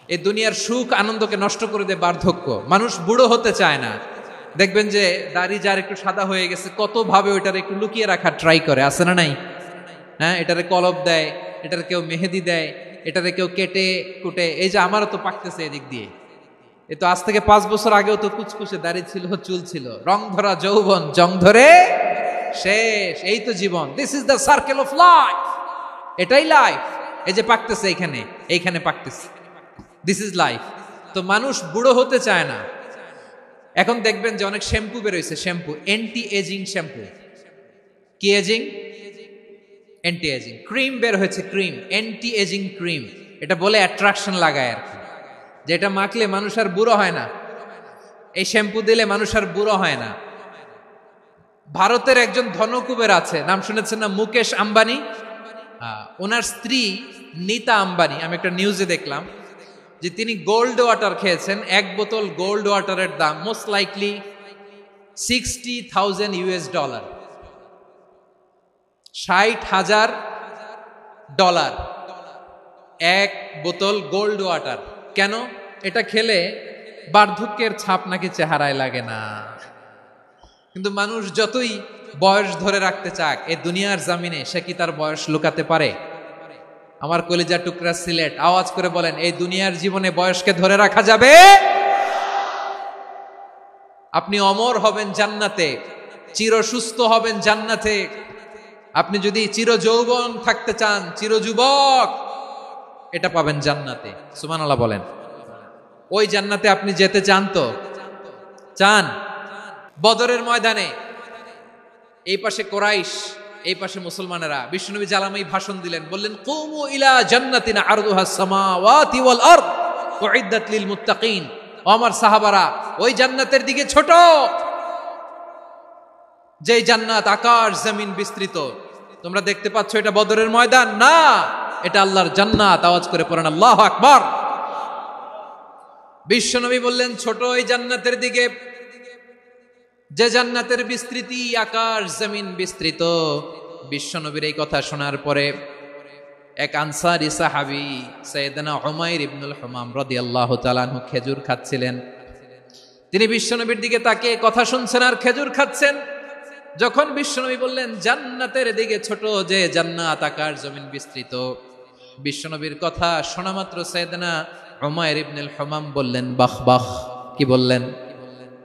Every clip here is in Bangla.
এই দুনিয়ার সুখ আনন্দকে নষ্ট করে দেয় বার্ধক্য। মানুষ বুড়ো হতে চায় না। দেখবেন যে দাড়ি যার একটু সাদা হয়ে গেছে কত ভাবে ওইটার একটু লুকিয়ে রাখার ট্রাই করে, আছে না নাই? হ্যাঁ, এটারে কলব দেয়, এটার কেউ মেহেদি দেয়, এটারে কেউ কেটে কুটে। এই যে আমারও তো পাকতেছে এদিক দিয়ে, এ তো আজ থেকে 5 বছর আগেও তো কুচকুচে দাড়ি ছিল, চুল ছিল, রং ধরা যৌবন জং ধরে শেষ। এই তো জীবন, this is the circle of life, এটাই লাইফ। এই যে পাকতেছে এইখানে, এইখানে পাকতেছে, দিস ইজ লাইফ। তো মানুষ বুড়ো হতে চায় না। এখন দেখবেন যে অনেক শ্যাম্পু বেরোইছে, শ্যাম্পু অ্যান্টি এজিং শ্যাম্পু। কি এজিং? Anti aging. ক্রিম বের হয়েছে, ক্রিম অ্যান্টি এজিং ক্রিম। এটা বলে অ্যাট্রাকশন লাগায় আর কি, যেটা মাখলে মানুষ আর বুড়ো হয় না। এই শ্যাম্পু দিলে মানুষ আর বুড়ো হয় না। ভারতের একজন ধনকুবের আছে, নাম শুনেছেন না? মুকেশ আম্বানি। ওনার স্ত্রী নীতা আম্বানি, আমি একটা নিউজে দেখলাম যে তিনি গোল্ড ওয়াটার খেয়েছেন। 1 বোতল গোল্ড ওয়াটারের দাম মোস্ট লাইকলি $60,000 $60,000 1 বোতল গোল্ড ওয়াটার। কেন? এটা খেলে বার্ধক্যের ছাপ নাকি চেহারায় লাগে না। কিন্তু মানুষ যতই বয়স ধরে রাখতে চাক এই দুনিয়ার জামিনে, সে কি তার বয়স লুকাতে পারে? আমার কলিজা টুকরা সিলেট, আওয়াজ করে বলেন, এই দুনিয়ার জীবনে বয়সকে ধরে রাখা যাবে? আপনি অমর হবেন জান্নাতে, চির সুস্থ হবেন জান্নাতে। আপনি যদি চির যৌবন থাকতে চান, চির যুবক, এটা পাবেন জান্নাতে। সুবহানাল্লাহ বলেন। ওই জান্নাতে আপনি যেতে চান তো? চান? বদরের ময়দানে এই পাশে কোরাইশ, এই পাশে মুসলমানেরা। বিশ্বনবী জালামাই ভাষণ দিলেন, বললেন, কুমু ইলা জান্নাতিন আরদুহাস সামাওয়াতি ওয়াল আরদ উইদ্দাত লিল মুত্তাকিন। ও আমার সাহাবারা, ওই জান্নাতের দিকে ছোট, যেই জান্নাত আকাশ জমিন বিস্তৃত। তোমরা দেখতে পাচ্ছ এটা বদরের ময়দান না, এটা আল্লাহর জান্নাত। আওয়াজ করে পড়েন আল্লাহু আকবার। বিশ্বনবী বললেন, ছোট ওই জান্নাতের দিকে, যে জান্নাতের বিস্তৃতি আকাশ জমিন বিস্তৃত। বিশ্বনবীর এই কথা শোনার পরে এক আনসারী সাহাবী সাইয়েদনা উমাইর ইবনুল হুমাম রাদিয়াল্লাহু তাআলা আনহু খেজুর খাচ্ছিলেন। তিনি বিশ্বনবীর দিকে তাকিয়ে কথা শুনছেন আর খেজুর খাচ্ছেন। যখন বিশ্বনবী বললেন জান্নাতের দিকে ছোট, যে জান্নাত আকাশ জমিন বিস্তৃত, বিশ্বনবীর কথা শোনা মাত্র সাইয়েদনা উমাইর ইবনুল হুমাম বললেন বাহ বাহ। কি বললেন?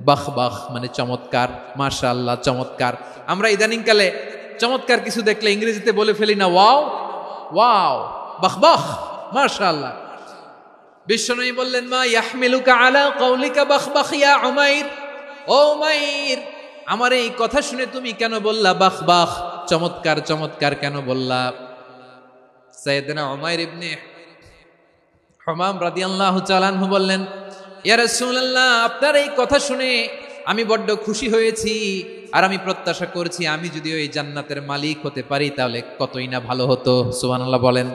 বাহ বাহ, মানে চমৎকার, মাশাআল্লাহ, চমৎকার। আমরা ইদানিং কালে চমৎকার কিছু দেখলে ইংরেজিতে বলে ফেলি না, ওয়াও ওয়াও, বাহ বাহ, মাশাআল্লাহ। বিশ্বনবী বললেন, মা ইয়াহমিলুকা আলা কাউলিকা বাহ বাহ ইয়া উমাইর। ও উমাইর, আমার এই কথা শুনে তুমি কেন বললা বাহ বাহ, চমৎকার চমৎকার কেন বললা? সাইয়েদনা উমাইর ইবনে হুমাম রাদিয়াল্লাহু তাআলা আনহু বললেন, ইয়া রাসূলুল্লাহ, আপনার এই কথা শুনে আমি বড্ড খুশি হয়েছি, আর আমি প্রত্যাশা করছি আমি যদি ওই জান্নাতের মালিক হতে পারি তাহলে কতই না ভালো হতো। সুবহানাল্লাহ বলেন।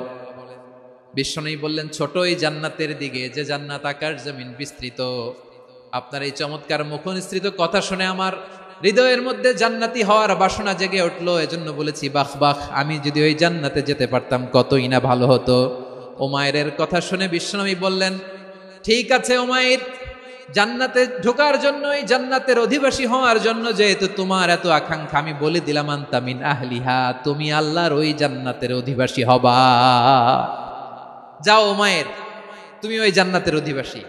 বিশ্বনবী বললেন, ছোট এই জান্নাতের দিকে, যে জান্নাত আকাশ জমিন বিস্তৃত। আপনার এই চমৎকার মুখনিসৃত কথা শুনে আমার হৃদয়ের মধ্যে জান্নাতি হওয়ার বাসনা জেগে উঠলো, এজন্য বলেছি বাহ বাহ, আমি যদি ওই জান্নাতে যেতে পারতাম কতই না ভালো হতো। উমাইরের কথা শুনে বিশ্বনবী বললেন, ঠিক আছে উমাইর, জান্নাতে ঢোকার জন্য, এই জান্নাতের অধিবাসী হওয়ার জন্য যেহেতু তোমার এত আকাঙ্ক্ষা, আমি বলে দিলাম আনতা মিন আহলিহা, তুমি আল্লাহর ওই জান্নাতের অধিবাসী হবা। যাও উমাইর, তুমি ওই জান্নাতের অধিবাসী,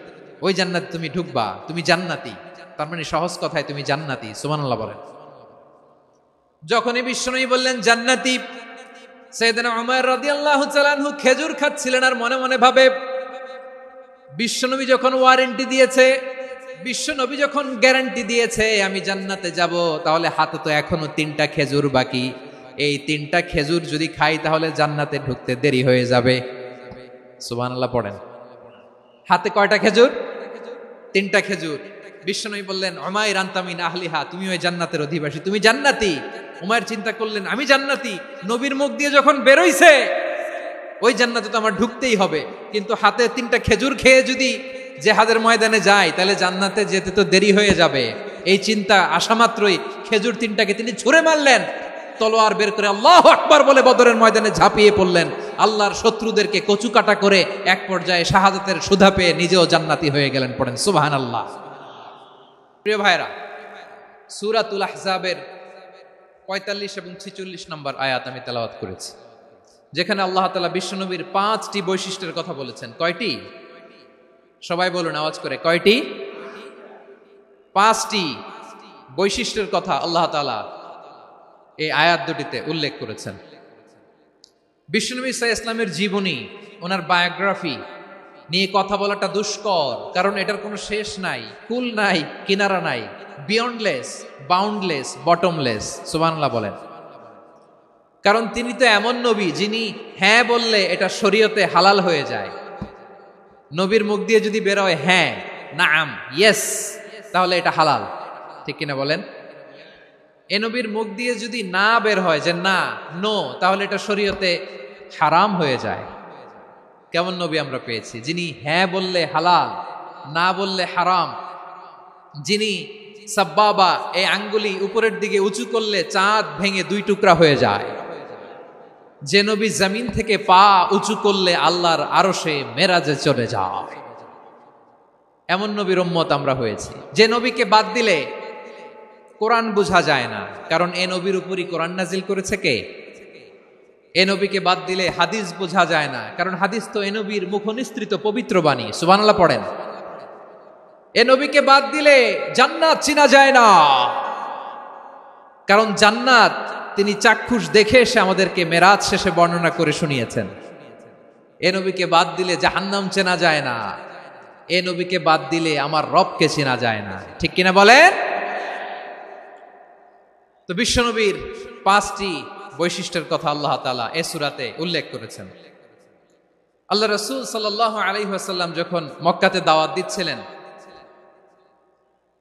ওই জান্নাতে তুমি ঢুকবা, তুমি জান্নাতি। তার মানে সহজ কথায় তুমি জান্নাতি। সুবহানাল্লাহ বলেন। যখনই বিশ্বনবী বললেন জান্নাতি, সাইয়েদনা উমাইর রাদিয়াল্লাহু তাআলা আনহু খেজুর খাচ্ছিলেন আর মনে মনে ভাবে, বিশ্বনবী যখন ওয়ারেন্টি দিয়েছে, বিশ্বনবী যখন গ্যারান্টি দিয়েছে আমি জান্নাতে যাব, তাহলে হাতে তো এখনো 3টা খেজুর বাকি। এই 3টা খেজুর যদি খাই তাহলে জান্নাতে ঢুকতে দেরি হয়ে যাবে। সুবহানাল্লাহ পড়েন। হাতে কয়টা খেজুর? 3টা খেজুর। বিশ্বনবী বললেন, উমাইর আনতা মিন আহলিহা, তুমি ওই জান্নাতের অধিবাসী, তুমি জান্নাতি। উমাইর চিন্তা করলেন, আমি জান্নাতি, নবীর মুখ দিয়ে যখন বেরোইছে ওই জান্নাতে তো আমার ঢুকতেই হবে, কিন্তু হাতে 3টা খেজুর খেয়ে যদি জিহাদের ময়দানে যায় তাহলে জান্নাতে যেতে তো দেরি হয়ে যাবে। এই চিন্তা আসা মাত্রই খেজুর 3টাকে তিনি ছুঁড়ে মারলেন, তলোয়ার বের করে আল্লাহু আকবার বলে বদরের ময়দানে ঝাঁপিয়ে পড়লেন আল্লাহর শত্রুদেরকে কচুকাটা করে এক পর্যায়ে শাহাদাতের সুধা পেয়ে নিজেও জান্নাতি হয়ে গেলেন। পড়েন সুবহানাল্লাহ। প্রিয় ভাইরা, সূরাতুল আহজাবের ৪৫ এবং ৪৬ নম্বর আয়াত আমি তেলাওয়াত করেছি, যেখানে আল্লাহ তাআলা বিশ্বনবীর ৫টি বৈশিষ্ট্যের কথা বলেছেন। কয়টি? সবাই বলুন আওয়াজ করে, কয়টি? ৫টি বৈশিষ্ট্যের কথা আল্লাহ তাআলা এই আয়াত দুটিতে উল্লেখ করেছেন। বিশ্বনবী সাল্লাল্লাহু আলাইহি ইসলামের জীবনী, ওনার বায়োগ্রাফি নিয়ে কথা বলাটা দুষ্কর, কারণ এটার কোনো শেষ নাই, কুল নাই, কিনারা নাই, বিয়ন্ডলেস, বাউন্ডলেস, বটমলেস। সুবহানাল্লাহ বলেন। কারণ তিনি তো এমন নবী যিনি হ্যাঁ বললে এটা শরীয়তে হালাল হয়ে যায়। নবীর মুখ দিয়ে যদি বের হয় হ্যাঁ, নাম, ইয়েস, তাহলে এটা হালাল। ঠিক কিনা বলেন? এ নবীর মুখ দিয়ে যদি না বের হয় যে না, নো, তাহলে এটা শরীয়তে হারাম হয়ে যায়। কেমন নবী আমরা পেয়েছি, যিনি হ্যাঁ বললে হালাল, না বললে হারাম, যিনি সাব্বাবা এই আঙ্গুলি উপরের দিকে উঁচু করলে চাঁদ ভেঙে 2 টুকরা হয়ে যায়, যে নবী জমিন থেকে পা উঁচু করলে আল্লাহর আরশে মেরাজে চলে যায়, এমন নবীর উম্মত আমরা হয়েছি। যে নবীকে বাদ দিলে কোরআন বোঝা যায় না, কারণ এ নবীর উপরই কোরআন নাজিল করেছে কে? এ নবীকে বাদ দিলে হাদিস বোঝা যায় না, কারণ হাদিস তো এ নবীর মুখনিসৃত পবিত্র বাণী। সুবহানাল্লাহ পড়েন। এ নবীকে বাদ দিলে জান্নাত চিনা যায় না, কারণ জান্নাত তিনি চাক্ষুষ দেখে এসে আমাদেরকে মেরাজ শেষে বর্ণনা করে শুনিয়েছেন। এ নবীকে বাদ দিলে জাহান্নাম চেনা যায় না, এ নবীকে বাদ দিলে আমার রবকে চেনা যায় না। ঠিক কিনা বলেন? তো বিশ্বনবীর 5টি বৈশিষ্ট্যের কথা আল্লাহ তাআলা এই সূরাতে উল্লেখ করেছেন। আল্লাহ রাসূল সাল্লাল্লাহু আলাইহি ওয়াসাল্লাম যখন মক্কাতে দাওয়াত দিচ্ছিলেন,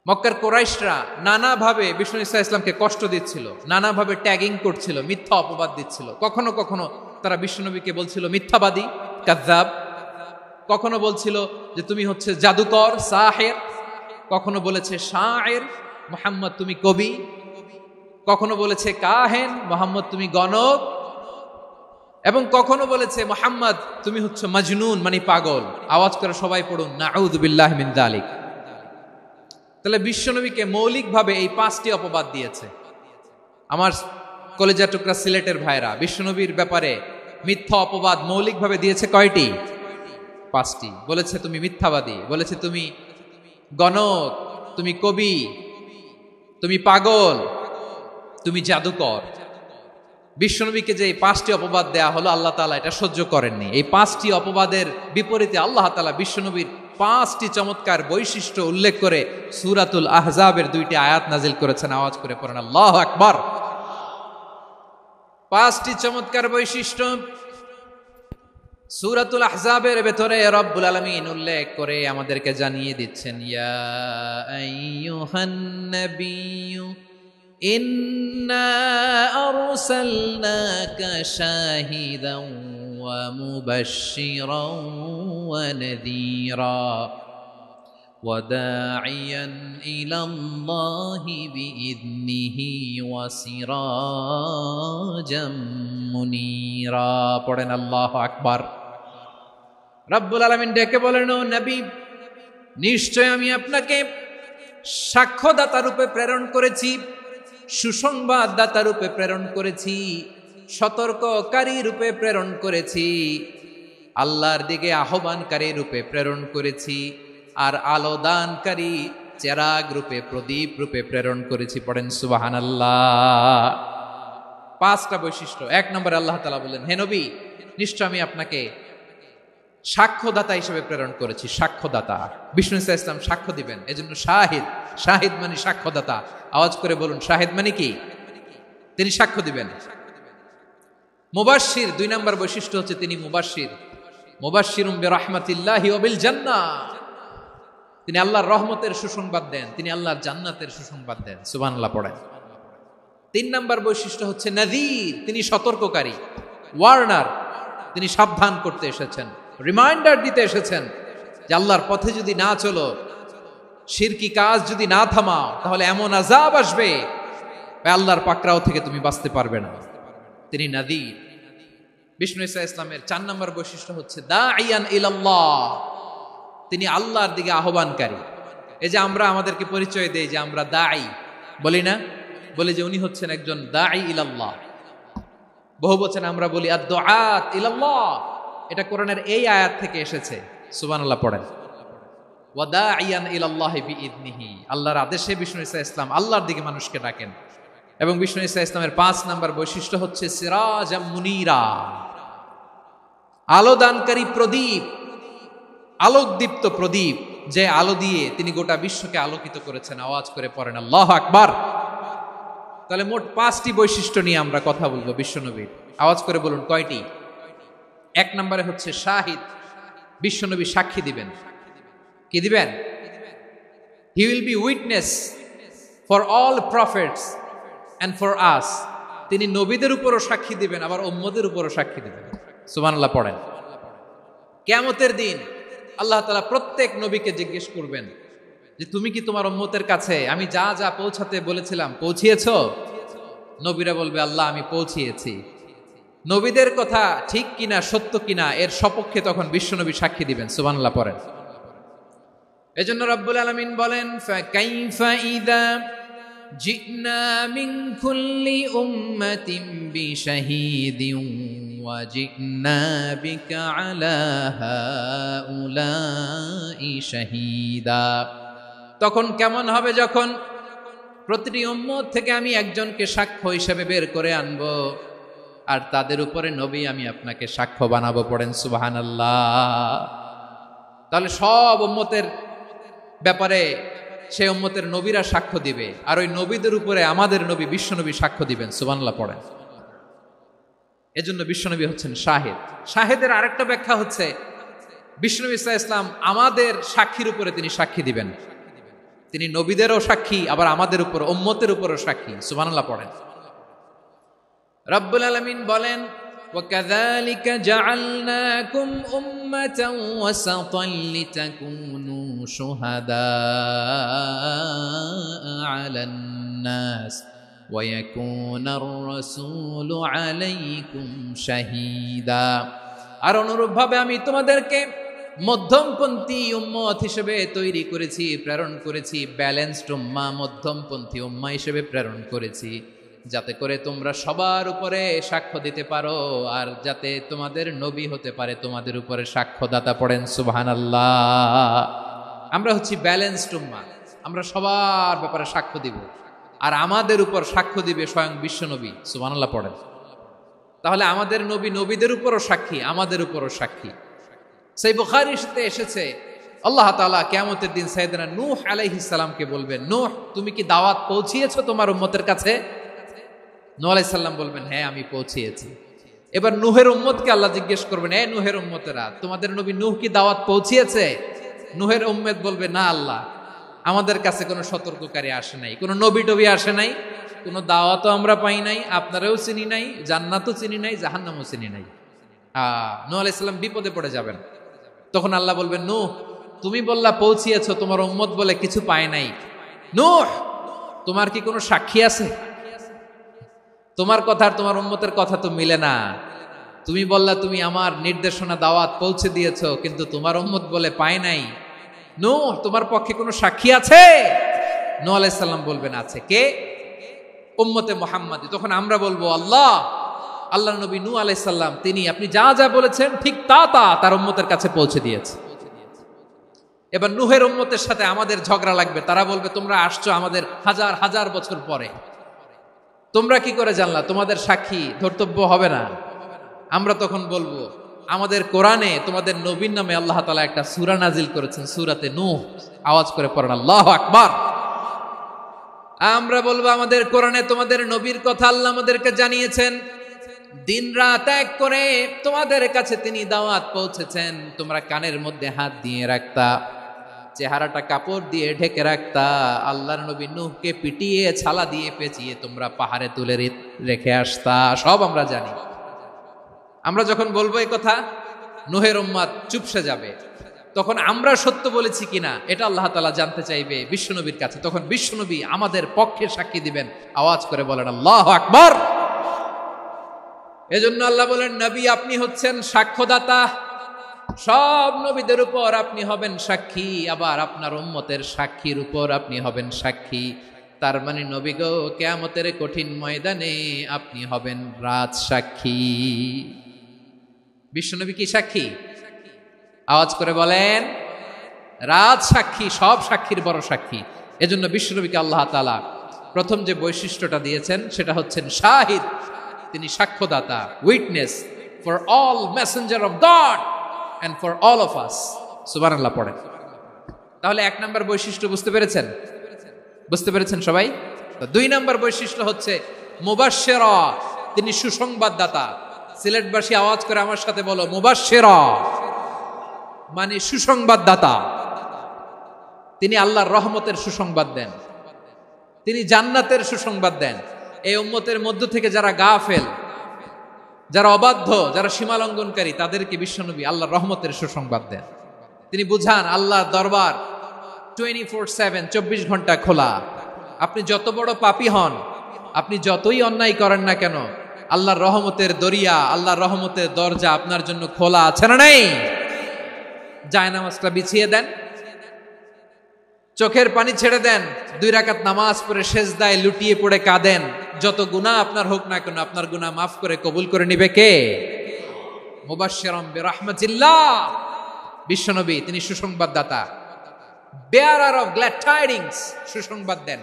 মক্কার কুরাইশরা নানাভাবে বিষ্ণু ঈসা ইসলামকে কষ্ট দিচ্ছিল, নানাভাবে ট্যাগিং করছিল, মিথ্যা অপবাদ দিচ্ছিল। কখনো কখনো তারা বিশ্বনবীকে বলছিল মিথ্যাবাদী, কাযযাব। কখনো বলছিল যে তুমি হচ্ছে জাদুকর, সাহের। কখনো বলেছে শায়ের, মুহাম্মদ তুমি কবি। কখনো বলেছে কাহেন, মুহাম্মদ তুমি গণক। এবং কখনো বলেছে মুহাম্মদ তুমি হচ্ছে মাজনুন, মানে পাগল। আওয়াজ করে সবাই পড়ুন নাউযু বিল্লাহি মিন যালিক। তাহলে বিশ্বনবীকে মৌলিকভাবে এই 5টি অপবাদ দিয়েছে। আমার কলেজা টুকরা সিলেটের ভাইরা, বিশ্বনবীর ব্যাপারে মিথ্যা অপবাদ মৌলিকভাবে দিয়েছে কয়টি? 5টি। বলেছে তুমি মিথ্যাবাদী, বলেছে তুমি গণক, তুমি কবি, তুমি পাগল, তুমি জাদুকর। বিশ্বনবীকে যে 5টি অপবাদ দেয়া হলো, আল্লাহ তাআলা এটা সহ্য করেননি। এই 5টি অপবাদের বিপরীতে আল্লাহ তাআলা বিশ্বনবীর 5টি চমৎকার বৈশিষ্ট্য উল্লেখ করে সূরাতুল আহজাবের 2টি আয়াত নাজিল করেছেন। আওয়াজ করে পড়েন আল্লাহু আকবার। 5টি চমৎকার বৈশিষ্ট্য সূরাতুল আহজাবের ভেতরে রব্বুল আলামিন উল্লেখ করে আমাদেরকে জানিয়ে দিচ্ছেন, ইয়া আইয়ুহান নাবিয়্যু ইন্না আরসালনাকা শাহিদান ওয়া মুবাশশিরান ওয়া নাযীরা ওয়া দাঈয়ান ইলাল্লাহি বিইذনিহি ওয়া সিরাজাম মুনীরা। পড়েন আল্লাহু আকবার। রব্বুল আলামিন ডেকে বলেন, ও নবী, নিশ্চয় আমি আপনাকে সাক্ষ্যদাতা রূপে প্রেরণ করেছি, সুসংবাদদাতা রূপে প্রেরণ করেছি, সতর্ককারী রূপে প্রেরণ করেছি, আল্লাহর দিকে আহ্বানকারী রূপে প্রেরণ করেছি, আর আলোদানকারী চেরাগ রূপে, প্রদীপ রূপে প্রেরণ করেছি। পড়েন সুবহানাল্লাহ। 5টা বৈশিষ্ট্য। 1 নম্বরে আল্লাহ তাআলা বললেন, হে নবী, নিশ্চয় আমি আপনাকে সাক্ষ্যদাতা হিসেবে প্রেরণ করেছি। সাক্ষ্যদাতা, বিষ্ণু ঈসা ইসলাম সাক্ষ্য দিবেন, এজন্য শাহিদ। শাহিদ মানে সাক্ষ্যদাতা। আওয়াজ করে বলুন, শাহিদ মানে কি? তিনি সাক্ষ্য দিবেন। মুবাশশির, 2 নম্বর বৈশিষ্ট্য হচ্ছে তিনি মুবাশশির। মুবাশশিরুম বিরাহমাতিল্লাহি ওয়া বিল জান্নাহ। তিনি আল্লাহর রহমতের সুসংবাদ দেন, তিনি আল্লাহর জান্নাতের সুসংবাদ দেন। সুবহানাল্লাহ পড়েন। 3 নম্বর বৈশিষ্ট্য হচ্ছে নাযীর, তিনি সতর্ককারী, ওয়ার্নার। তিনি সাবধান করতে এসেছেন, রিমাইন্ডার দিতে এসেছেন যে আল্লাহর পথে যদি না চলো, শিরকি কাজ যদি না থামাও, তাহলে এমন আযাব আসবে আল্লাহর পাকড়াও থেকে তুমি বাঁচতে পারবে না। তিনি নাযীর। বিষ্ণু ঈসা ইসলামের 4 নম্বর বৈশিষ্ট্য হচ্ছে দাঈয়ান ইলাল্লাহ, তিনি আল্লাহর দিকে আহ্বানকারী। এই যে আমরা আমাদেরকে পরিচয় দেই যে আমরা দাঈ, বলি না? বলি যে উনি হচ্ছেন একজন দাঈ ইলাল্লাহ। বহু বচন আমরা বলি আদ-দুআত ইলাল্লাহ, এটা কোরআনের এই আয়াত থেকে এসেছে। সুবহানাল্লাহ পড়েন। ওয়া দাঈয়ান ইলাল্লাহি বিইذনিহি, আল্লাহর আদেশে বিষ্ণু ঈসা ইসলাম আল্লাহর দিকে মানুষকে ডাকেন। এবং বিষ্ণু ঈসা ইসলামের 5 নম্বর বৈশিষ্ট্য হচ্ছে সিরাজাম মুনীরা, আলোদানকারী প্রদীপ, আলোকদীপ্ত প্রদীপ, যে আলো দিয়ে তিনি গোটা বিশ্বকে আলোকিত করেছেন। আওয়াজ করে পড়েন আল্লাহু আকবার। তাহলে মোট 5টি বৈশিষ্ট্য নিয়ে আমরা কথা বলবো বিশ্বনবীর। আওয়াজ করে বলুন কয়টি? 1 নম্বরে হচ্ছে শাহিদ, বিশ্বনবী সাক্ষী দিবেন। কি দিবেন? He will be witness for all prophets and for us, তিনি নবীদের উপরও সাক্ষী দিবেন, আবার উম্মতের উপরও সাক্ষী দিবেন। সুবহানাল্লাহ পড়েন। কিয়ামতের দিন আল্লাহ তাআলা প্রত্যেক নবীকে জিজ্ঞেস করবেন যে তুমি কি তোমার উম্মতের কাছে আমি যা যা পৌঁছাতে বলেছিলাম পৌঁছিয়েছো? নবীরা বলবে আল্লাহ আমি পৌঁছিয়েছি। নবীদের কথা ঠিক কিনা, সত্য কিনা, এর সপক্ষে তখন বিশ্বনবী সাক্ষী দিবেন। সুবহানাল্লাহ পড়েন। এজন্য রব্বুল আলামিন বলেন ফাকাইফা ইযা জিনা মিন কুল্লি উম্মাতিন বিশাহীদিন ওয়া জিনা বিকা আলা হাউলাই শাহীদা। তখন কেমন হবে যখন প্রতিটি উম্মত থেকে আমি একজনকে সাক্ষ্য হিসেবে বের করে আনবো, আর তাদের উপরে নবী আমি আপনাকে সাক্ষ্য বানাবো। পড়েন সুবহানাল্লাহ। তাহলে সব উম্মতের ব্যাপারে সেই উম্মতের নবীরা সাক্ষ্য দিবে, আর ওই নবীদের উপরে আমাদের নবী বিশ্বনবী সাক্ষ্য দিবেন। সুবহানাল্লাহ পড়েন। এজন্য বিশ্বনবী হচ্ছেন শাহিদ। শাহিদের আরেকটা ব্যাখ্যা হচ্ছে বিষ্ণু ঈসা ইসলাম আমাদের সাক্ষীর উপরে তিনি সাক্ষী দিবেন। তিনি নবীদেরও সাক্ষী, আবার আমাদের উপর উম্মতের উপরও সাক্ষী। সুবহানাল্লাহ পড়েন। রব্বুল আলামিন বলেন وَكَذَلِكَ جَعَلْنَاكُمْ أُمَّةً وَسَطًا لِتَكُونُوا شُهَدَاءَ عَلَى النَّاسِ وَيَكُونَ الرَّسُولُ عَلَيْكُمْ شَهِيدًا। আর অনুরূপভাবে আমি তোমাদেরকে মধ্যমপন্থী উম্মত হিসেবে তৈরি করেছি, প্রেরণ করেছি। ব্যালেন্সড উম্মাহ, মধ্যমপন্থী উম্মাহ হিসেবে প্রেরণ করেছি, যাতে করে তোমরা সবার উপরে সাক্ষ্য দিতে পারো, আর যাতে তোমাদের নবী হতে পারে তোমাদের উপরে সাক্ষ্যদাতা। পড়েন সুবহানাল্লাহ। আমরা হচ্ছি ব্যালেন্সড উম্মাহ, আমরা সবার ব্যাপারে সাক্ষ্য দিব, আর আমাদের উপর সাক্ষ্য দিবে স্বয়ং বিশ্বনবী। সুবহানাল্লাহ পড়েন। তাহলে আমাদের নবী নবীদের উপরও সাক্ষী, আমাদের উপরও সাক্ষী। সেই বুখারীতে এসেছে আল্লাহ তাআলা কিয়ামতের দিন সাইয়েদনা নূহ আলাইহিস সালামকে বলবেন, নূহ তুমি কি দাওয়াত পৌঁছিয়েছো তোমার উম্মতের কাছে? নূহ আলাইহিস সালাম বলবেন হ্যাঁ আমি পৌঁছিয়েছি। এবার নূহের উম্মতকে আল্লাহ জিজ্ঞেস করবেন, এ নূহের উম্মতেরা তোমাদের নবী নূহ কি দাওয়াত পৌঁছিয়েছে? নূহের উম্মত বলবে না আল্লাহ, আমাদের কাছে কোনো সতর্ককারী আসে নাই, কোনো নবী টবি আসে নাই, কোনো দাওয়াতও আমরা পাই নাই, আপনারাও চিনি নাই, জান্নাতও চিনি নাই, জাহান্নামও চিনি নাই। নূহ আলাইহিস সালাম বিপদে পড়ে যাবেন। তখন আল্লাহ বলবেন নূহ তুমি বললা পৌঁছিয়েছো, তোমার উম্মত বলে কিছু পায় নাই। নূহ তোমার কি কোনো সাক্ষী আছে? তোমার কথা আর তোমার উম্মতের কথা তো মিলে না। তুমি বললা তুমি আমার নির্দেশনা দাওয়াত পৌঁছে দিয়েছো, কিন্তু তোমার উম্মত বলে পায় নাই। নূহ তোমার পক্ষে কোনো সাক্ষী আছে? নূহ আলাইহিস সালাম বলবেন আছে। কে? উম্মতে মুহাম্মাদী। তখন আমরা বলবো আল্লাহ নবী নূহ আলাইহিস সালাম তিনি আপনি যা যা বলেছেন ঠিক তা তার উম্মতের কাছে পৌঁছে দিয়েছে। এবার নূহের উম্মতের সাথে আমাদের ঝগড়া লাগবে। তারা বলবে তোমরা আসছো আমাদের হাজার হাজার বছর পরে, তোমরা কি করে জানলা? তোমাদের সাক্ষী ধর্তব্য হবে না। আমরা তখন বলবো আমাদের কোরআনে তোমাদের নবীর নামে আল্লাহ তাআলা একটা সূরা নাজিল করেছেন, সূরাতে নূহ। আওয়াজ করে পড়েন আল্লাহু আকবার। আমরা বলবো আমাদের কোরআনে তোমাদের নবীর কথা আল্লাহ আমাদেরকে জানিয়েছেন, দিন রাত এক করে তোমাদের কাছে তিনি দাওয়াত পৌঁছেছেন। তোমরা কানের মধ্যে হাত দিয়ে রাখতা, চেহারাটা কাপড় দিয়ে ঢেকে রাখতা, আল্লাহর নবী নূহকে পিটিয়ে ছালা দিয়ে পেঁচিয়ে তোমরা পাহাড়ে তুলে রেখে আসতা। সব আমরা জানি। আমরা যখন বলবো এই কথা, নূহের উম্মত চুপসে যাবে। তখন আমরা সত্য বলেছি কিনা এটা আল্লাহ তাআলা জানতে চাইবে বিশ্বনবীর কাছে। তখন বিশ্বনবী আমাদের পক্ষে সাক্ষী দিবেন। আওয়াজ করে বলেন আল্লাহু আকবার। এজন্য আল্লাহ বলেন, নবী আপনি হচ্ছেন সাক্ষ্যদাতা, সব নবীদের উপর আপনি হবেন সাক্ষী, আবার আপনার উম্মতের সাক্ষীর উপর আপনি হবেন সাক্ষী। তার মানে নবী গো, কিয়ামতের কঠিন ময়দানে আপনি হবেন রাজ সাক্ষী। বিশ্বনবী কি সাক্ষী? আওয়াজ করে বলেন, রাজ সাক্ষী, সব সাক্ষীর বড় সাক্ষী। এজন্য বিশ্বনবীকে আল্লাহ তাআলা প্রথম যে বৈশিষ্ট্যটা দিয়েছেন সেটা হচ্ছেন শাহিদ। তিনি সাক্ষ্যদাতা, witness for all messenger of God and for all of us। সুবহানাল্লাহ পড়েন। তাহলে এক নাম্বার বৈশিষ্ট্য বুঝতে পেরেছেন? বুঝতে পেরেছেন সবাই? তো দুই নাম্বার বৈশিষ্ট্য হচ্ছে মুবাশশিরা, তিনি সুসংবাদদাতা। সিলেটবাসী আওয়াজ করে আমার সাথে বলো, মুবাশশিরা মানে সুসংবাদদাতা। তিনি আল্লাহর রহমতের সুসংবাদ দেন, তিনি জান্নাতের সুসংবাদ দেন। এই উম্মতের মধ্য থেকে যারা গাফেল, যারা অবাধ্য, যারা সীমালঙ্ঘনকারী, তাদেরকে বিশ্বনবী আল্লাহর রহমতের সুসংবাদ দেন। তিনি বুঝান আল্লাহর দরবার 24/7, 24 ঘন্টা খোলা। আপনি যত বড় পাপী হন, আপনি যতই অন্যায় করেন না কেন, আল্লাহর রহমতের দরিয়া, আল্লাহর রহমতের দরজা আপনার জন্য খোলা আছে না নাই? জায়নামাজটা বিছিয়ে দেন, চোখের পানি ছেড়ে দেন, 2 রাকাত নামাজ পড়ে সেজদায় লুটিয়ে পড়ে কাঁদেন। যত গুনাহ আপনার হোক না কেন, আপনার গুনাহ মাফ করে কবুল করে নিবে কে? মুবাশশিরাম বিরাহমাতিল্লাহ। বিশ্বনবী তিনি সুসংবাদদাতা, বেয়ারার অফ গ্ল্যাড টাইডিংস, সুসংবাদ দেন।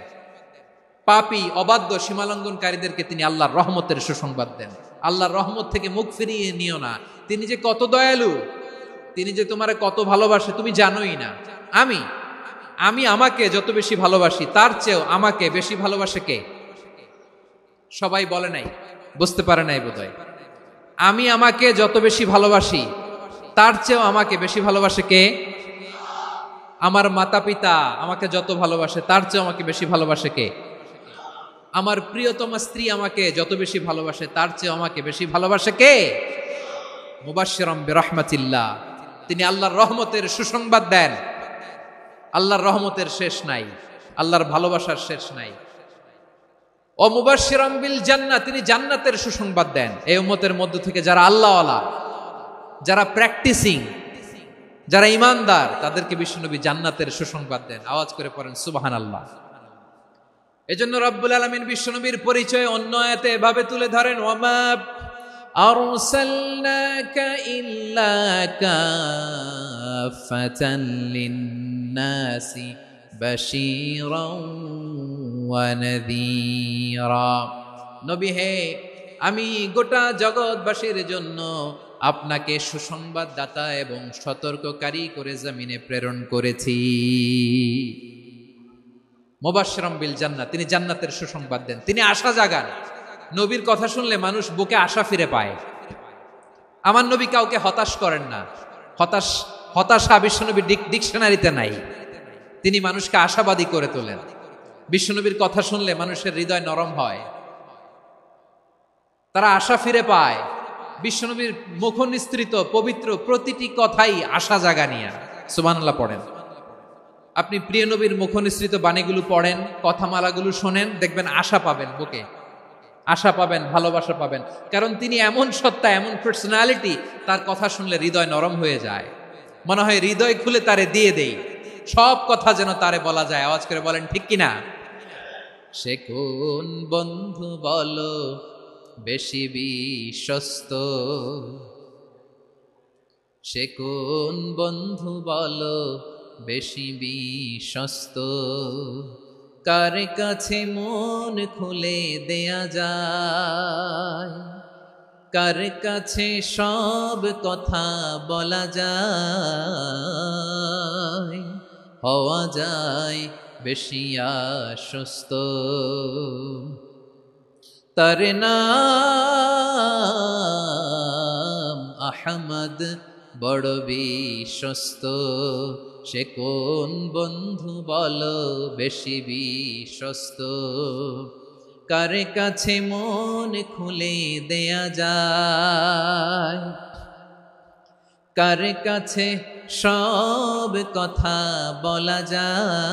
পাপী, অবাধ্য, সীমালঙ্ঘনকারীদেরকে তিনি আল্লাহর রহমতের সুসংবাদ দেন। আল্লাহর রহমত থেকে মুখ ফিরিয়ে নিও না। তিনি যে কত দয়ালু, তিনি যে তোমারে কত ভালোবাসে তুমি জানোই না। আমি আমাকে যত বেশি ভালোবাসি, তার চেয়েও আমাকে বেশি ভালোবাসে কে? সবাই বলে নাই, বুঝতে পারে নাই বোধহয়। আমি আমাকে যত বেশি ভালোবাসি, তার চেয়েও আমাকে বেশি ভালোবাসে কে? আমার মাতা পিতা আমাকে যত ভালোবাসে, তার চেয়েও আমাকে বেশি ভালোবাসে কে? আমার প্রিয়তমা স্ত্রী আমাকে যত বেশি ভালোবাসে, তার চেয়েও আমাকে বেশি ভালোবাসে কে? মুবাশশিরাম বিরাহমাতিল্লাহ। তিনি আল্লাহর রহমতের সুসংবাদ দেন। আল্লাহর রহমতের শেষ নাই, আল্লাহর ভালোবাসার শেষ নাই। ও মুবাশশিরাম বিল জান্নাহ, তিনি জান্নাতের সুসংবাদ দেন। এই উম্মতের মধ্য থেকে যারা আল্লাহওয়ালা, যারা প্র্যাকটিসিং, যারা ইমানদার, তাদেরকে বিশ্বনবী জান্নাতের সুসংবাদ দেন। আওয়াজ করে পড়েন সুবহানাল্লাহ। এজন্য রব্বুল আলামিন বিশ্বনবীর পরিচয় অন্য আয়াতে এভাবে তুলে ধরেন, ওয়ামা আরসালনাকা ইল্লা কাফাতান লিন-নাসি বাশীরাও ওয়া নাযীরা। নবী হে, আমি গোটা জগৎবাসীর জন্য আপনাকে সুসংবাদদাতা এবং সতর্ককারী করে জমিনে প্রেরণ করেছি। মুবাশশিরাম বিল জান্নাহ, তিনি জান্নাতের সুসংবাদ দেন, তিনি আশা জাগান। নবীর কথা শুনলে মানুষ বুকে আশা ফিরে পায়। আমার নবী কাউকে হতাশ করেন না। হতাশা বিশ্বনবীর ডিকশনারিতে নাই। তিনি মানুষকে আশাবাদী করে তোলেন। বিশ্বনবীর কথা শুনলে মানুষের হৃদয় নরম হয়, তারা আশা ফিরে পায়। বিশ্বনবীর মুখ নিঃসৃত পবিত্র প্রতিটি কথাই আশা জাগানিয়া। সুবহানাল্লাহ পড়েন। আপনি প্রিয় নবীর মুখ নিঃসৃত বাণীগুলো পড়েন, কথামালাগুলো শোনেন, দেখবেন আশা পাবেন, বুকে আশা পাবেন, ভালোবাসা পাবেন। কারণ তিনি এমন সত্তা, এমন পার্সোনালিটি, তার কথা শুনলে হৃদয় নরম হয়ে যায়। মনে হয় হৃদয় খুলে তারে দিয়ে দেই, সব কথা যেন তারে বলা যায়। আওয়াজ করে বলেন ঠিক কিনা? সে কোন বন্ধু বলো বেশি বিশ্বস্ত, সে কোন বন্ধু বলো বেশি বিশ্বস্ত, কার কাছে মন খুলে দেয়া যায়, কার কাছে সব কথা বলা যায়, হওয়া যায় বেশি আশ্বস্ত। তার নাম আহমদ, বড় বিশ্বস্ত। সে কোন বন্ধু বলো বেশি বিশ্বস্ত, কার কাছে মন খুলে দেয়া যায়, কার কাছে সব কথা বলা যায়,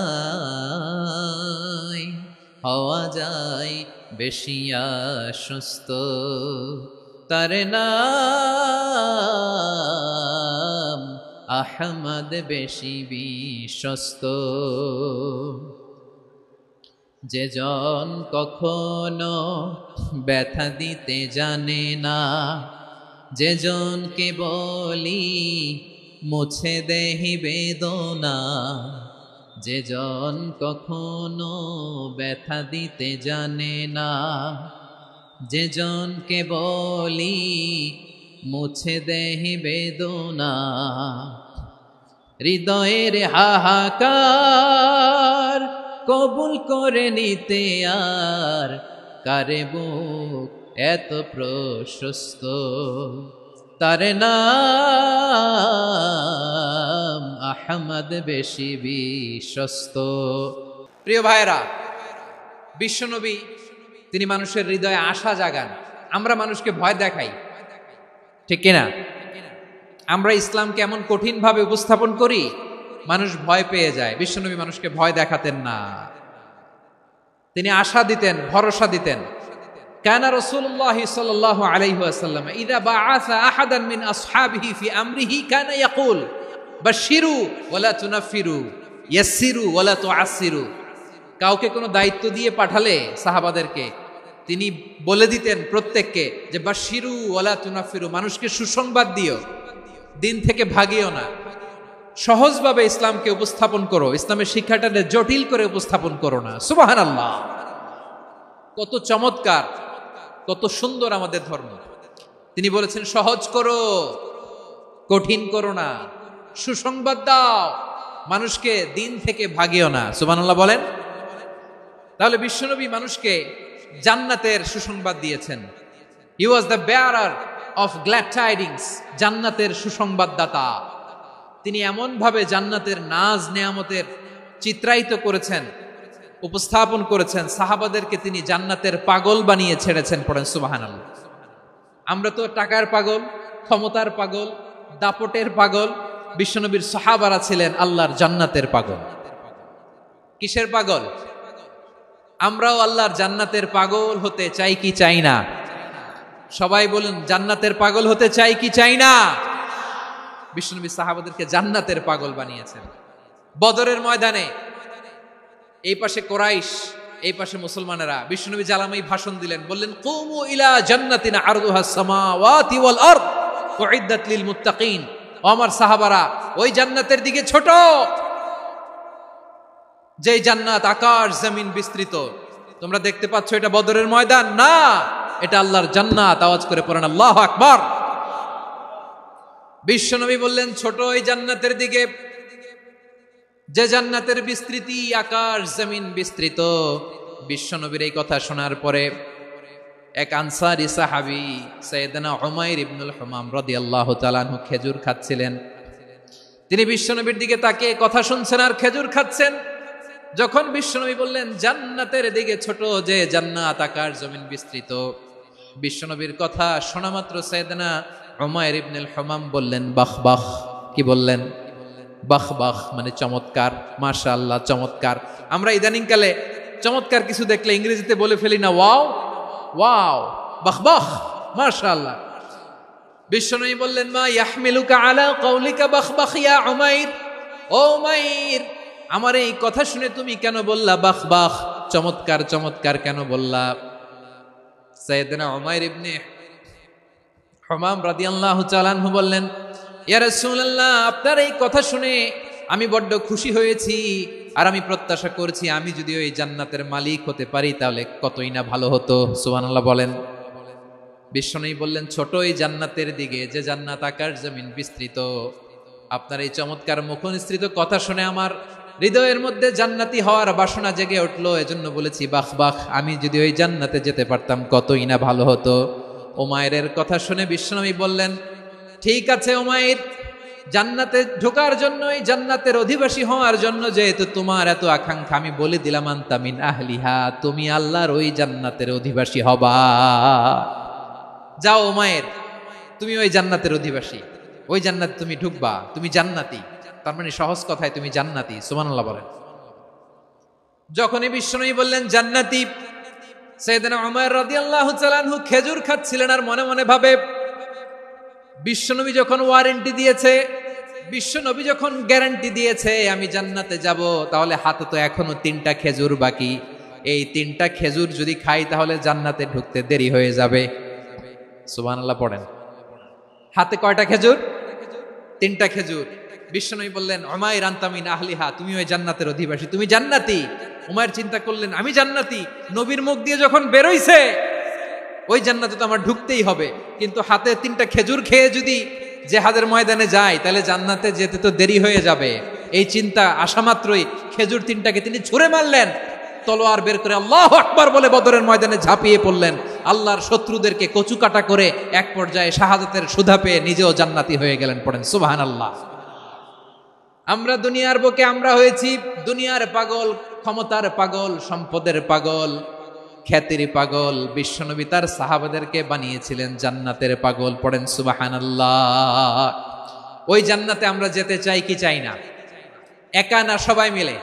হওয়া যায় বেশি আশ্বস্ত। তার নাম আহমদ বেশি বিশ্বস্ত। যে জন কখনো ব্যথা দিতে জানে না, যে জনকে বলি মুছে দেহি বেদনা, যে জন কখনো ব্যথা দিতে জানে না, যে জনকে বলি মুছে দেহি বেদনা, হৃদয়ের হাহাকার কবুল করে নিতে আর কারে বুক এত প্রশস্ত। তার নাম আহমদ বেশি বিশ্বস্ত। প্রিয় ভাইরা, বিশ্বনবী তিনি মানুষের হৃদয়ে আশা জাগান। আমরা মানুষকে ভয় দেখাই, ঠিক কিনা? আমরা ইসলামকে এমন কঠিন ভাবে উপস্থাপন করি, মানুষ ভয় পেয়ে যায়। বিশ্বনবী মানুষকে ভয় দেখাতেন না, তিনি আশা দিতেন, ভরসা দিতেন। কানা রাসূলুল্লাহ সাল্লাল্লাহু আলাইহি ওয়াসাল্লাম ইযা বাআসা আহাদান মিন আসহাবিহি ফি আমরিহি কানা ইয়াকুল বাশশিরু ওয়ালা তুনাফিরু ইয়াসসিরু ওয়ালা তুআসসিরু। কাউকে কোনো দায়িত্ব দিয়ে পাঠালে সাহাবাদেরকে তিনি বলে দিতেন প্রত্যেককে যে বাশশিরু ওয়ালা তুনাফিরু, মানুষকে সুসংবাদ দিও, দিন থেকে ভাগিও না, সহজভাবে ইসলামকে উপস্থাপন করো, ইসলামের শিক্ষাটাকে জটিল করে উপস্থাপন করো না। সুবহানাল্লাহ, কত চমৎকার, কত সুন্দর আমাদের ধর্ম। তিনি বলেছেন সহজ করো, কঠিন করো না, সুসংবাদ দাও, মানুষকে দিন থেকে ভাগিও না। সুবহানাল্লাহ বলেন। তাহলে বিশ্বনবী মানুষকে জান্নাতের সুসংবাদ দিয়েছেন। He was the bearer of glad tidings, জান্নাতের সুসংবাদদাতা। তিনি এমন ভাবে জান্নাতের নাজ নেয়ামতের চিত্রায়িত করেছেন, উপস্থাপন করেছেন, সাহাবাদেরকে তিনি জান্নাতের পাগল বানিয়ে ছেড়েছেন। পড়েন সুবহানাল্লাহ। আমরা তো টাকার পাগল, ক্ষমতার পাগল, দাপটের পাগল। বিশ্বনবীর সাহাবারা ছিলেন আল্লাহর জান্নাতের পাগল। কিসের পাগল? আমরাও আল্লাহর জান্নাতের পাগল হতে চাই কি চাই না? সবাই বলুন, জান্নাতের পাগল হতে চাই কি চাই না? বিশ্বনবী সাহাবাদেরকে জান্নাতের পাগল বানিয়েছেন। বদরের ময়দানে এই পাশে কোরাইশ, এই পাশে মুসলমানেরা। বিশ্বনবী জালামাই ভাষণ দিলেন, বললেন কুমু ইলা জান্নাতিন আরদুহাস সামাওয়াতি ওয়াল আরদ উইদ্দাত লিল মুত্তাকিন। ও আমার সাহাবারা, ওই জান্নাতের দিকে ছোট, যে জান্নাত আকাশ জমিন বিস্তৃত। তোমরা দেখতে পাচ্ছ এটা বদরের ময়দান না, এটা আল্লাহর জান্নাত। আওয়াজ করে পড়েন আল্লাহু আকবার। বিশ্বনবী বললেন ছোট ওই জান্নাতের দিকে, যে জান্নাতের বিস্তৃতি আকাশ জমিন বিস্তৃত। বিশ্বনবীর এই কথা শোনার পরে এক আনসারী সাহাবী সাইয়েদনা উমাইর ইবনুল হুমাম রাদিয়াল্লাহু তাআলা আনহু খেজুর খাচ্ছিলেন। তিনি বিশ্বনবীর দিকে তাকিয়ে কথা শুনছেন আর খেজুর খাচ্ছেন। যখন বিশ্বনবী বললেন জান্নাতের দিকে ছোট, যে জান্নাত আকাশ জমিন বিস্তৃত, বিশ্বনবীর কথা শোনা মাত্র সাইয়েদনা উমাইর ইবনুল হুমাম বললেন বাহ বাহ। কি বললেন? বাহ বাহ, মানে চমৎকার, মাশাআল্লাহ, চমৎকার। আমরা ইদানিং কালে চমৎকার কিছু দেখলে ইংরেজিতে বলে ফেলি না ওয়াও ওয়াও, বাহ বাহ, মাশাআল্লাহ। বিশ্বনবী বললেন মা ইয়াহমিলুকা আলা কওলিকা বাহ বাহ ইয়া উমাইর। ও উমাইর, আমার এই কথা শুনে তুমি কেন বললা বাহ বাহ, চমৎকার চমৎকার কেন বললা? সাইয়েদনা উমাইর ইবনে হুমাম রাদিয়াল্লাহু তাআলা আনহু বললেন ইয়া রাসূলুল্লাহ, আপনার এই কথা শুনে আমি বড্ড খুশি হয়েছি, আর আমি প্রত্যাশা করছি আমি যদি ওই জান্নাতের মালিক হতে পারি তাহলে কতই না ভালো হতো। সুবহানাল্লাহ বলেন। বিশ্বনবী বললেন ছোট এই জান্নাতের দিকে, যে জান্নাত আকাশ জমিন বিস্তৃত। আপনার এই চমৎকার মুখনিসৃত কথা শুনে আমার হৃদয়ের মধ্যে জান্নাতি হওয়ার বাসনা জেগে উঠলো, এজন্য বলেছি বাহ বাহ, আমি যদি ওই জান্নাতে যেতে পারতাম কতই না ভালো হতো। উমাইরের কথা শুনে বিশ্বনবী বললেন ঠিক আছে উমাইর, জান্নাতে ঢোকার জন্য, এই জান্নাতের অধিবাসী হওয়ার জন্য যেহেতু তোমার এত আকাঙ্ক্ষা, আমি বলে দিলাম আনতা মিন আহলিহা, তুমি আল্লাহর ওই জান্নাতের অধিবাসী হবা। যাও উমাইর, তুমি ওই জান্নাতের অধিবাসী, ওই জান্নাতে তুমি ঢুকবা, তুমি জান্নাতি। তার মানে সহজ কথায় তুমি জান্নাতি। সুবহানাল্লাহ বলেন। যখনই বিশ্বনবী বললেন জান্নাতি, সাইয়েদনা উমর রাদিয়াল্লাহু তাআলা আনহু খেজুর খাচ্ছিলেন আর মনে মনে ভাবে, বিশ্বনবী যখন ওয়ারেন্টি দিয়েছে, বিশ্বনবী যখন গ্যারান্টি দিয়েছে আমি জান্নাতে যাব, তাহলে হাতে তো এখনো 3টা খেজুর বাকি। এই 3টা খেজুর যদি খাই তাহলে জান্নাতে ঢুকতে দেরি হয়ে যাবে। সুবহানাল্লাহ পড়েন। হাতে কয়টা খেজুর? 3টা খেজুর। বিশ্বনবী বললেন, উমাইর আনতা মিন আহলিহা, তুমি ওই জান্নাতের অধিবাসী, তুমি জান্নাতি। উমাইর চিন্তা করলেন, আমি জান্নাতি, নবীর মুখ দিয়ে যখন বেরোইছে ওই জান্নাতে তো আমার ঢুকতেই হবে, কিন্তু হাতে 3টা খেজুর খেয়ে যদি জিহাদের ময়দানে যাই তাহলে জান্নাতে যেতে তো দেরি হয়ে যাবে। এই চিন্তা আসা মাত্রই খেজুর 3টাকে তিনি ছুঁড়ে মারলেন, তলোয়ার বের করে আল্লাহু আকবার বলে বদরের ময়দানে ঝাঁপিয়ে পড়লেন। আল্লাহর শত্রুদেরকে কচুকাটা করে এক পর্যায়ে শাহাদাতের সুধা পেয়ে নিজেও জান্নাতি হয়ে গেলেন। পড়েন সুবহানাল্লাহ। আমরা দুনিয়ার বুকে আমরা হয়েছি দুনিয়ার পাগল, ক্ষমতার পাগল, সম্পদের পাগল, খ্যাতির পাগল। বিশ্বনবী তার সাহাবাদেরকে বানিয়েছিলেন জান্নাতের পাগল। পড়েন সুবহানাল্লাহ। ওই জান্নাতে আমরা যেতে চাই কি চাই না? একা না সবাই মিলে?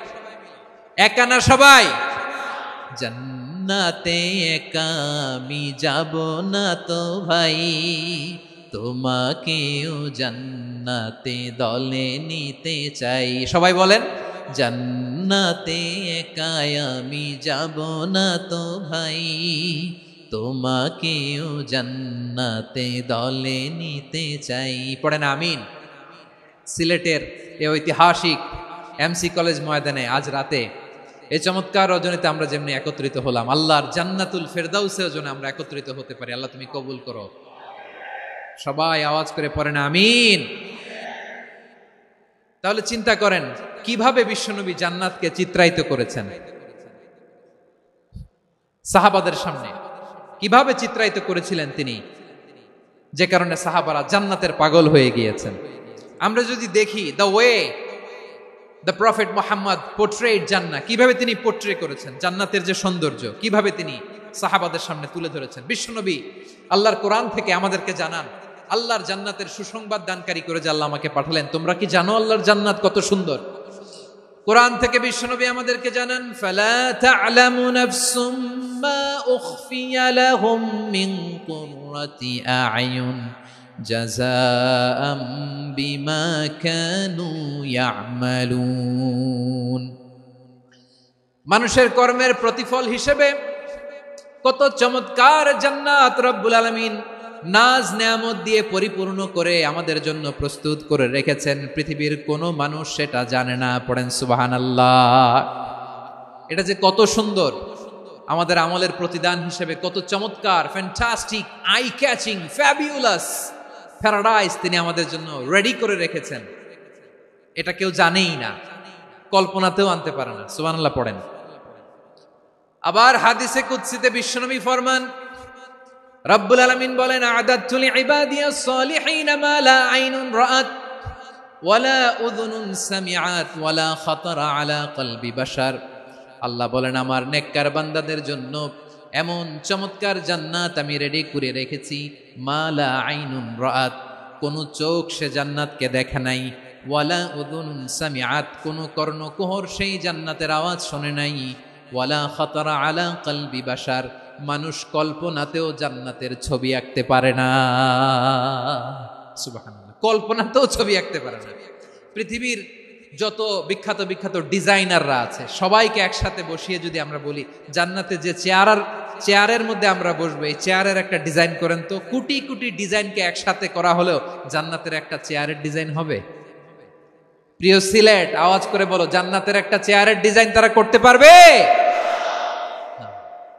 একা না সবাই? জান্নাতে একা আমি যাব না তো ভাই, তোমাকেও জান্নাতে দলে নিতে চাই। সবাই বলেন, জান্নাতে একা আমি যাব না তো ভাই, তোমাকেও জান্নাতে দলে নিতে চাই। পড়েন আমিন। সিলেটের এই ঐতিহাসিক এমসি কলেজ ময়দানে আজ রাতে এই চমৎকার রজনীতে আমরা যেমনি একত্রিত হলাম, আল্লাহর জান্নাতুল ফেরদাউসের জন্য আমরা একত্রিত হতে পারি। আল্লাহ তুমি কবুল করো। সবাই আওয়াজ করে পড়েন আমিন। তাহলে চিন্তা করেন কিভাবে বিশ্বনবী জান্নাতকে চিত্রায়িত করেছেন সাহাবাদের সামনে, কিভাবে চিত্রায়িত করেছিলেন তিনি, যে কারণে সাহাবারা জান্নাতের পাগল হয়ে গিয়েছেন। আমরা যদি দেখি the way the prophet Muhammad portrait জান্নাত, কিভাবে তিনি পোর্ট্রে করেছেন জান্নাতের যে সৌন্দর্য, কিভাবে তিনি সাহাবাদের সামনে তুলে ধরেছেন। বিশ্বনবী আল্লাহর কোরআন থেকে আমাদেরকে জানান, আল্লাহর জান্নাতের সুসংবাদ দানকারী করে যে আল্লাহ আমাকে পাঠালেন। তোমরা কি জানো আল্লাহর জান্নাত কত সুন্দর? কোরআন থেকে বিশ্বনবী আমাদেরকে জানান, ফালা তা'লামু নাফসুম মা উখফিয়া লাহুম মিন কুররাতি আ'য়ুন জাযাআম বিমা কানু ইয়া'মালুন। মানুষের কর্মের প্রতিফল হিসেবে কত চমৎকার জান্নাত রব্বুল আলামিন নাজ নেয়ামত দিয়ে পরিপূর্ণ করে আমাদের জন্য প্রস্তুত করে রেখেছেন। পৃথিবীর কোনো মানুষ সেটা জানে না। পড়েন সুবহানাল্লাহ। এটা যে কত সুন্দর, আমাদের আমলের প্রতিদান হিসেবে কত চমৎকার, fantastic, eye catching, fabulous paradise তিনি আমাদের জন্য রেডি করে রেখেছেন। এটা কেউ জানেই না, কল্পনাতেও আনতে পারে না। সুবহানাল্লাহ পড়েন। আবার হাদিসে কুদসিতে বিশ্বনবী ফরমান, রব্বুল আলামিন বলেন, আ'দাদতু লিইবাদিয়াস সালিহিন মা লা আইনুন রাআত ওয়ালা উযুনুন সামিআত ওয়ালা খাতারা আলা কলবি বাশার। আল্লাহ বলেন, আমার নেককার বান্দাদের জন্য এমন চমৎকার জান্নাত আমি রেডি করে রেখেছি, মা লা আইনুন রাআত, কোন চোখ সে জান্নাতকে দেখে নাই, ওয়ালা উযুনুন সামিআত, কোন কর্ণকুহর সেই জান্নাতের আওয়াজ শোনে নাই, ওয়ালা খাতারা আলা কলবি বাশার, মানুষ কল্পনাতেও জান্নাতের ছবি আঁকতে পারে না। সুবহানাল্লাহ, কল্পনাতেও ছবি আঁকতে পারে না। পৃথিবীর যত বিখ্যাত বিখ্যাত ডিজাইনাররা আছে সবাইকে একসাথে বসিয়ে যদি আমরা বলি জান্নাতে যে চেয়ারের মধ্যে আমরা বসবো, এই চেয়ারের একটা ডিজাইন করেন তো, কোটি কোটি ডিজাইনকে একসাথে করা হলেও জান্নাতের একটা চেয়ারের ডিজাইন হবে? প্রিয় সিলেট, আওয়াজ করে বলো, জান্নাতের একটা চেয়ারের ডিজাইন তারা করতে পারবে?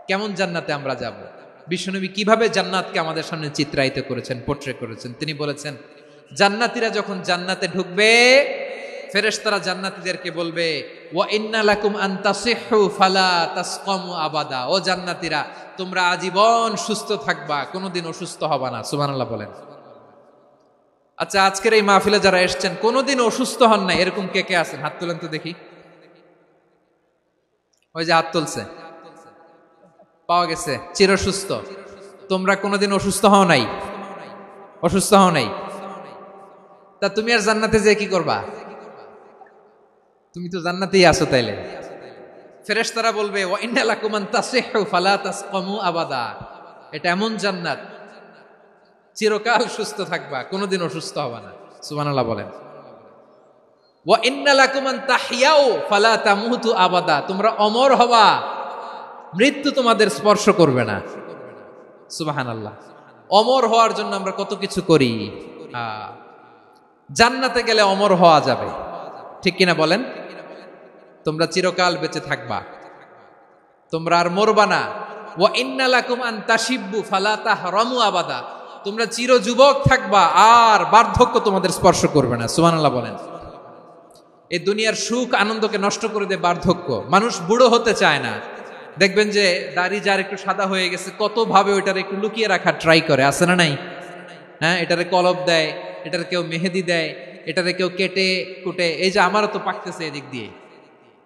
কেমন জান্নাতে আমরা যাব? বিশ্বনবী কিভাবে জান্নাতকে আমাদের সামনে চিত্রায়িত করেছেন, পোর্ট্রে করেছেন। তিনি বলেছেন, জান্নাতীরা যখন জান্নাতে ঢুকবে, ফেরেশতারা জান্নাতীদেরকে বলবে, ওয়া ইন্না লাকুম আন তাসিহু ফালা তাসকামু আবাদা, ও জান্নাতীরা তোমরা আজীবন সুস্থ থাকবা, কোনোদিন অসুস্থ হবা না। সুবহানাল্লাহ বলেন। আচ্ছা, আজকের এই মাহফিলে যারা এসেছেন কোনোদিন অসুস্থ হন না, এরকম কে কে আছেন? হাত তোলেন তো দেখি। ওই যে হাত তুলছে, পাওয়া গেছে, চিরসুস্থ। তোমরা কোনোদিন অসুস্থ হও নাই? অসুস্থ হও নাই? তা তুমি আর জান্নাতে যে কি করবা? তুমি তো জান্নাতেই আছো তাইলে। ফেরেশতারা বলবে ওয়া ইন্না লাকুম আন তাসিহু ফালা তাসকামু আবাদা, এটা এমন জান্নাত চিরকাল সুস্থ থাকবা, কোনোদিন অসুস্থ হবে না। সুবহানাল্লাহ বলেন। ওয়া ইন্না লাকুম আন তাহইয়াউ ফালা তামুতু আবাদা, তোমরা অমর হবা, মৃত্যু তোমাদের স্পর্শ করবে না। সুবহানাল্লাহ। অমর হওয়ার জন্য আমরা কত কিছু করি। জান্নাতে গেলে অমর হওয়া যাবে, ঠিক কিনা বলেন? তোমরা চিরকাল বেঁচে থাকবা, তোমরা আর মরবা না। ওয়া ইন্না লাকুম আন তাশিব্বু ফালা তাহরামু আবাদা, তোমরা চির যুবক থাকবা, আর বার্ধক্য তোমাদের স্পর্শ করবে না। সুবহানাল্লাহ বলেন। এই দুনিয়ার সুখ আনন্দকে নষ্ট করে দেয় বার্ধক্য। মানুষ বুড়ো হতে চায় না। দেখবেন যে দাড়ি যার একটু সাদা হয়ে গেছে, কত ভাবে ওইটার একটু লুকিয়ে রাখার ট্রাই করে, আছে না নাই? হ্যাঁ, এটারে কলব দেয়, এটার কেউ মেহেদি দেয়, এটারে কেউ কেটে কুটে। এই যে আমারও তো পাকতেছে এদিক দিয়ে,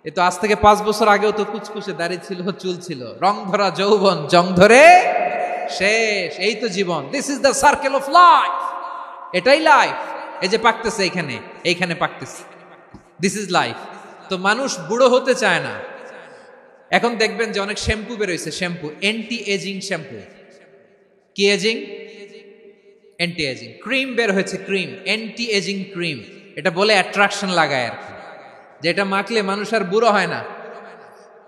এ তো আজ থেকে 5 বছর আগেও তো কুচকুচে দাড়ি ছিল, চুল ছিল, রং ধরা যৌবন জং ধরে শেষ। এই তো জীবন, this is the circle of life, এটাই লাইফ। এই যে পাকতেছে এইখানে, এইখানে পাকতেছে, দিস ইজ লাইফ। তো মানুষ বুড়ো হতে চায় না। এখন দেখবেন যে অনেক শ্যাম্পু বেরোইছে, শ্যাম্পু অ্যান্টি এজিং শ্যাম্পু। কি এজিং? Anti aging. ক্রিম বের হয়েছে, ক্রিম অ্যান্টি এজিং ক্রিম। এটা বলে অ্যাট্রাকশন লাগায় আর কি, যে এটা মাখলে মানুষ আর বুড়ো হয় না,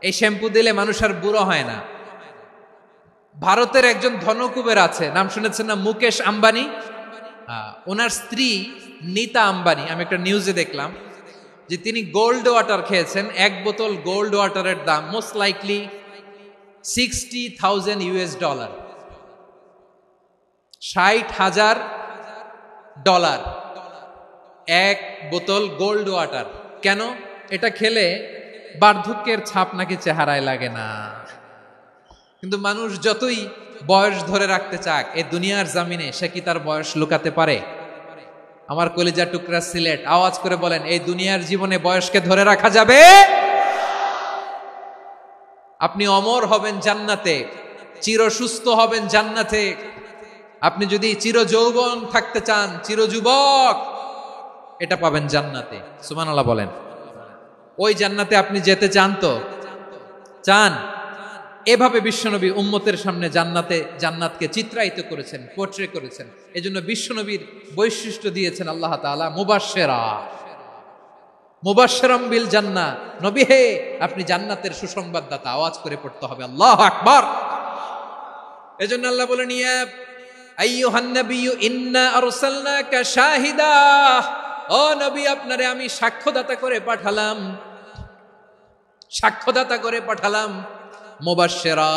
এই শ্যাম্পু দিলে মানুষ আর বুড়ো হয় না। ভারতের একজন ধনকুবের আছে, নাম শুনেছেন না? মুকেশ আম্বানি। ওনার স্ত্রী নীতা আম্বানি, আমি একটা নিউজে দেখলাম যে তিনি গোল্ড ওয়াটার খেয়েছেন। 1 বোতল গোল্ড ওয়াটারের দাম মোস্ট লাইকলি $60,000 $60,000 1 বোতল গোল্ড ওয়াটার। কেন? এটা খেলে বার্ধক্যের ছাপ নাকি চেহারায় লাগে না। কিন্তু মানুষ যতই বয়স ধরে রাখতে চাক এই দুনিয়ার জামিনে, সে কি তার বয়স লুকাতে পারে? আমার কলিজা টুকরা সিলেট, আওয়াজ করে বলেন, এই দুনিয়ার জীবনে বয়সকে ধরে রাখা যাবে? আপনি অমর হবেন জান্নাতে, চির সুস্থ হবেন জান্নাতে। আপনি যদি চির যৌবন থাকতে চান, চির যুবক, এটা পাবেন জান্নাতে। সুবহানাল্লাহ বলেন। ওই জান্নাতে আপনি যেতে চান তো? চান? এভাবে বিশ্বনবী উম্মতের সামনে জান্নাতকে চিত্রায়িত করেছেন, পোর্ট্রে করেছেন। এজন্য বিশ্বনবীর বৈশিষ্ট্য দিয়েছেন আল্লাহ তাআলা মুবাশশিরাম বিল জান্নাহ। নবী হে, আপনি জান্নাতের সুসংবাদদাতা। আওয়াজ করে পড়তে হবে আল্লাহু আকবার। এজন্য আল্লাহ বলেন, ইয়া আইয়ুহান নাবিয়্যু ইন্না আরসালনাকা শাহিদা, ও নবী, আপনারে আমি সাক্ষ্যদাতা করে পাঠালাম, সাক্ষ্যদাতা করে পাঠালাম। মুবাশশিরা,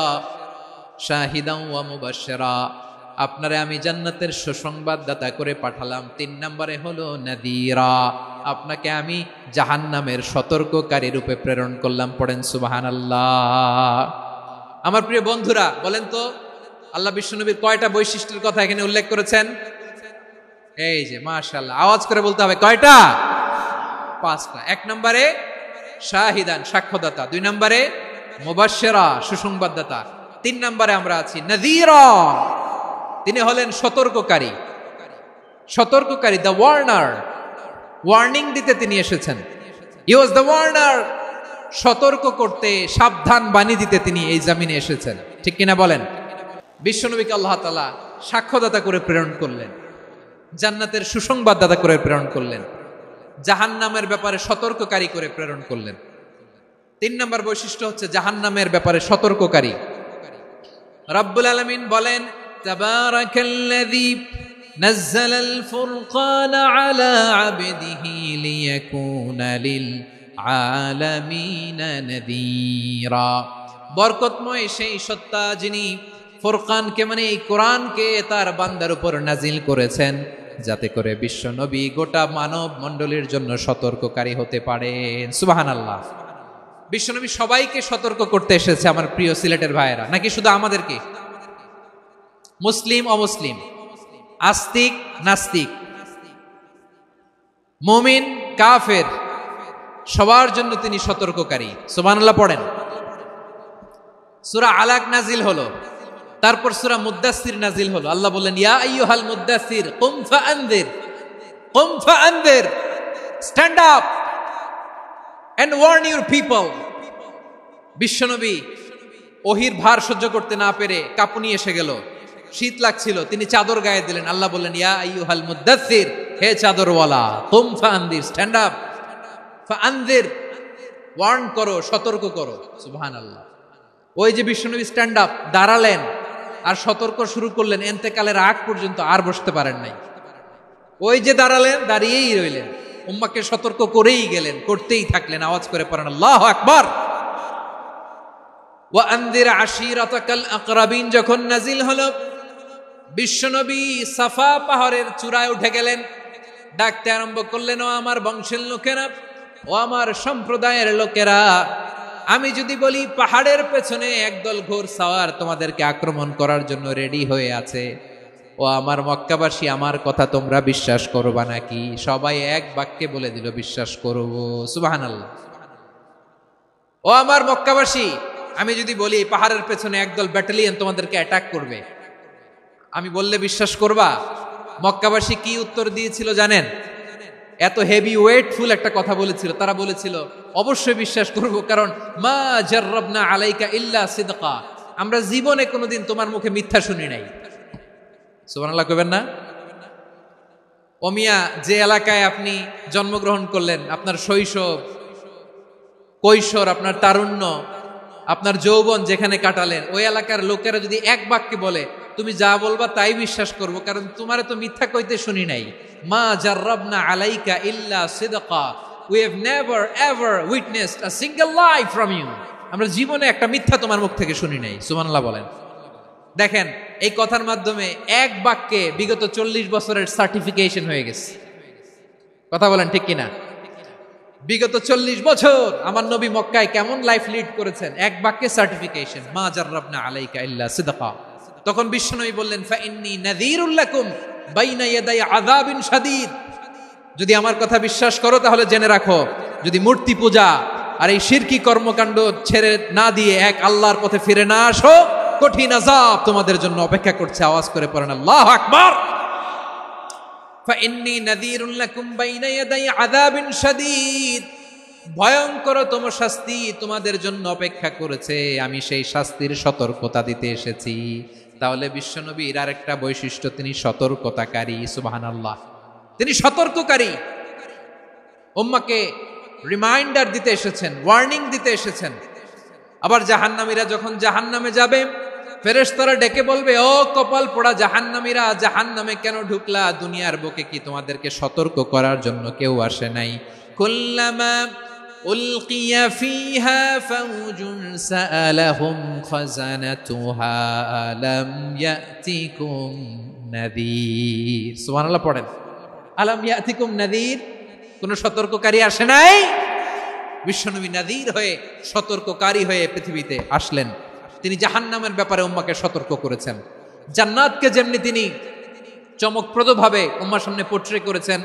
শাহিদান ওয়া মুবাশশিরা, আপনারে আমি জান্নাতের সুসংবাদদাতা করে পাঠালাম। 3 নম্বরে হলো নাযীরা, আপনাকে আমি জাহান্নামের সতর্ককারী রূপে প্রেরণ করলাম। পড়েন সুবহানাল্লাহ। আমার প্রিয় বন্ধুরা, বলেন তো আল্লাহ বিশ্বনবীর কয়টা বৈশিষ্ট্যের কথা এখানে উল্লেখ করেছেন? এই যে মাশাআল্লাহ, আওয়াজ করে বলতে হবে, কয়টা? 5টা। 1 নম্বরে শাহিদান, সাক্ষ্যদাতা। 2 নম্বরে মুবাশশিরা, সুসংবাদদাতা। 3 নম্বরে আমরা আছি নাযীরা, তিনি হলেন সতর্ককারী। সতর্ককারী, দ্য ওয়ার্নার, ওয়ার্নিং দিতে তিনি এসেছেন। হি ওয়াজ দ্য ওয়ার্নার, সতর্ক করতে, সাবধান বাণী দিতে তিনি এই জামিনে এসেছেন। ঠিক কিনা বলেন? বিশ্বনবীকে আল্লাহ তাআলা সাক্ষ্যদাতা করে প্রেরণ করলেন, জান্নাতের সুসংবাদদাতা করে প্রেরণ করলেন, জাহান্নামের ব্যাপারে সতর্ককারী করে প্রেরণ করলেন। 3 নম্বর বৈশিষ্ট্য হচ্ছে জাহান্নামের ব্যাপারে সতর্ককারী। রব্বুল আলামিন বলেন, তাবারাকাল্লাযী নাযালাল ফুরকানা আলা আবদিহি লিয়াকুনা লিল আলামিনা নাযীরা। বরকতময় সেই সত্তা যিনি ফুরকানকে, মানে এই কোরআনকে তার বান্দার উপর নাজিল করেছেন, যাতে করে বিশ্ব নবী গোটা মানব মণ্ডলীর জন্য সতর্ককারী হতে পারেন। সুবহানাল্লাহ। বিশ্বনবী সবাইকে সতর্ক করতে এসেছে, আমার প্রিয় সিলেটের ভাইয়েরা, নাকি শুধু আমাদেরকে? মুসলিম অমুসলিম, আস্তিক নাস্তিক, মুমিন কাফের, সবার জন্য তিনি সতর্ককারী। সুবহানাল্লাহ পড়েন। সূরা আলাক নাজিল হলো, তারপর সূরা মুদ্দাসসির নাজিল হলো। আল্লাহ বললেন, ইয়া আইয়ুহাল মুদ্দাসসির কুম ফাআনযির, কুম ফাআনযির, stand up and warn your people. বিশ্বনবী ওহির ভার সহ্য করতে না পেরে কাঁপুনি এসে গেল, শীত লাগছিল, তিনি চাদর গায়ে দিলেন। আল্লাহ বললেন, ইয়া আইয়ুহাল মুদ্দাসসির, হে চাদরওয়ালা, কুম ফাআনদির, স্ট্যান্ড আপ, ফাআনদির, ওয়ার্ন করো, সতর্ক করো। সুবহানাল্লাহ। ওই যে বিশ্বনবী স্ট্যান্ড আপ, দাঁড়ালেন আর সতর্ক শুরু করলেন, এন্তেকালের আগ পর্যন্ত আর বসতে পারেন নাই। ওই যে দাঁড়ালেন, দাঁড়িয়েই রইলেন, উম্মাকে সতর্ক করেই গেলেন, করতেই থাকলেন। আওয়াজ করে পড়েন আল্লাহু আকবার। ওয়া আনদির আশিরাতাকাল আকরাবিন যখন নাজিল হলো, বিশ্বনবী সাফা পাহাড়ের চূড়ায় উঠে গেলেন, ডাকতে আরম্ভ করলেন, ও আমার বংশের লোকেরা, ও আমার সম্প্রদায়ের লোকেরা, আমি যদি বলি পাহাড়ের পেছনে একদল ঘোড়সাওয়ার তোমাদেরকে আক্রমণ করার জন্য রেডি হয়ে আছে, ও আমার মক্কাবাসী, আমার কথা তোমরা বিশ্বাস করবা নাকি? সবাই এক বাক্যে বলে দিল, বিশ্বাস করব। সুবহানাল্লাহ। ও আমার মক্কাবাসী, আমি যদি বলি পাহাড়ের পেছনে একদল ব্যাটালিয়ন তোমাদেরকে অ্যাটাক করবে, আমি বললে বিশ্বাস করবা? মক্কাবাসী কি উত্তর দিয়েছিল জানেন? এত হেভি ওয়েটফুল একটা কথা বলেছিল। তারা বলেছিল, অবশ্যই বিশ্বাস করব, কারণ মা জাররাবনা আলাইকা ইল্লা সিদকা, আমরা জীবনে কোনোদিন তোমার মুখে মিথ্যা শুনি নাই। সুবহানাল্লাহ কইবেন না? ও মিয়া, যে এলাকায় আপনি জন্মগ্রহণ করলেন, আপনার শৈশব, কৈশোর, আপনার তারুণ্য, আপনার যৌবন যেখানে কাটালেন, ওই এলাকার লোকেরা যদি এক বাক্যে বলে তুমি যা বলবা তাই বিশ্বাস করব, কারণ তোমারে তো মিথ্যা কইতে শুনি নাই। মা জাররাবনা আলাইকা ইল্লা সিদকা, we have never ever witnessed a single lie from you, আমরা জীবনে একটা মিথ্যা তোমার মুখ থেকে শুনি নাই। সুবহানাল্লাহ বলেন। দেখেন, এই কথার মাধ্যমে এক বাক্যে বিগত 40 বছরের সার্টিফিকেশন হয়ে গেছে। কথা বলেন ঠিক কিনা? বিগত 40 বছর আমার নবী মক্কায় কেমন লাইফ লিড করেছেন, এক বাক্যে সার্টিফিকেশন, মা জাররাবনা আলাইকা ইল্লা সিদকা। তখন বিশ্বনবী বললেন, ফাইন্নী নাযীরুল লাকুম বাইনা ইয়াদাই আযাবিন শাদীদ, যদি আমার কথা বিশ্বাস করো তাহলে জেনে রাখো, যদি মূর্তি পূজা আর এই শিরকি কর্মকাণ্ড ছেড়ে না দিয়ে এক আল্লাহর পথে ফিরে না আসো, কঠিন আযাব তোমাদের জন্য অপেক্ষা করছে। আওয়াজ করে পড়েন আল্লাহু আকবার। ফাইন্নী নাযীরুল লাকুম বাইনা ইয়াদাই আযাবিন শাদীদ, ভয়ঙ্কর তম শাস্তি তোমাদের জন্য অপেক্ষা করেছে, আমি সেই শাস্তির সতর্কতা দিতে এসেছি। তাহলে বিশ্বনবীর আরেকটা বৈশিষ্ট্য, তিনি সতর্কতাকারী। সুবহানাল্লাহ। তিনি সতর্ককারী, উম্মাকে রিমাইন্ডার দিতে এসেছেন, ওয়ার্নিং দিতে এসেছেন। আবার জাহান্নামীরা যখন জাহান্নামে যাবে, ফেরেশতারা ডেকে বলবে, ও কপাল পোড়া জাহান্নামীরা, জাহান্নামে কেন ঢুকলা? দুনিয়ার বুকে কি তোমাদেরকে সতর্ক করার জন্য কেউ আসে নাই? কুল্লামা উলকিয়া ফিহা ফাউজুন সাআলাহুম খাযানাতুহা আলাম ইয়াতিকুম নাযীর। সুবহানাল্লাহ পড়েন। আলাম ইয়াতিকুম নাযীর, কোন সতর্ককারী আসে নাই? বিশ্বনবী নাযীর হয়ে, সতর্ককারী হয়ে পৃথিবীতে আসলেন। তিনি জাহান্নামের ব্যাপারে উম্মাকে সতর্ক করেছেন। জান্নাতকে যেমনি তিনি চমকপ্রদভাবে উম্মার সামনে পোট্রে করেছেন,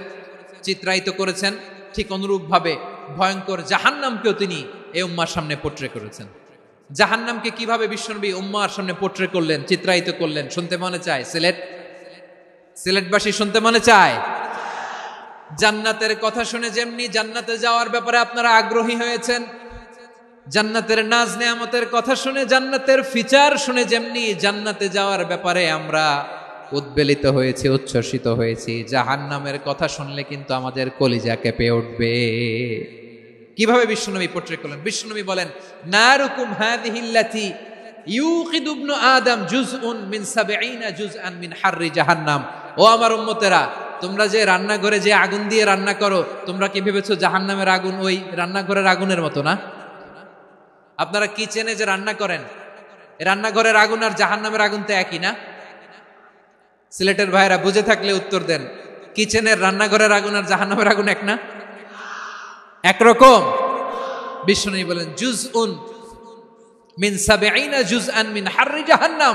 চিত্রায়িত করেছেন, ঠিক অনুরূপভাবে ভয়ঙ্কর জাহান্নামকেও তিনি এই উম্মার সামনে পোট্রে করেছেন। জাহান্নামকে কিভাবে বিশ্বনবী উম্মার সামনে পোট্রে করলেন, চিত্রায়িত করলেন, শুনতে মনে চায়? সিলেটবাসী শুনতে মনে চায়? জান্নাতের কথা শুনে যেমনি জান্নাতে যাওয়ার ব্যাপারে আপনারা আগ্রহী হয়েছেন, জান্নাতের নাজ নেয়ামতের কথা শুনে, জান্নাতের ফিচার শুনে যেমনি জান্নাতে যাওয়ার ব্যাপারে আমরা উদ্বেলিত হয়েছি, উচ্ছ্বসিত হয়েছি, জাহান্নামের কথা শুনলে কিন্তু আমাদের কলিজা কেঁপে উঠবে। কিভাবে বিশ্বনবী পোট্রে করলেন? বিশ্বনবী বলেন, নারুকুম হাযিহিল্লাতী ইউকিদু ইবনু আদম জুজউন মিন ৭০ জুজআন মিন হাররি জাহান্নাম। ও আমার উম্মতেরা, তোমরা যে রান্নাঘরে যে আগুন দিয়ে রান্না করো, তোমরা কি ভেবেছো জাহান্নামের আগুন ওই রান্নাঘরের আগুনের মতো না? আপনারা কিচেনে যে রান্না করেন, রান্নাঘরের আগুন আর জাহান্নামের আগুন তো একই না? সিলেটের ভাইরা বুঝে থাকলে উত্তর দেন, কিচেনের রান্নাঘরের আগুন আর জাহান্নামের আগুন এক না? একরকম? বিশ্বনবী বলেন, জুজউন মিন ৭০ জুজআন মিন হাররি জাহান্নাম,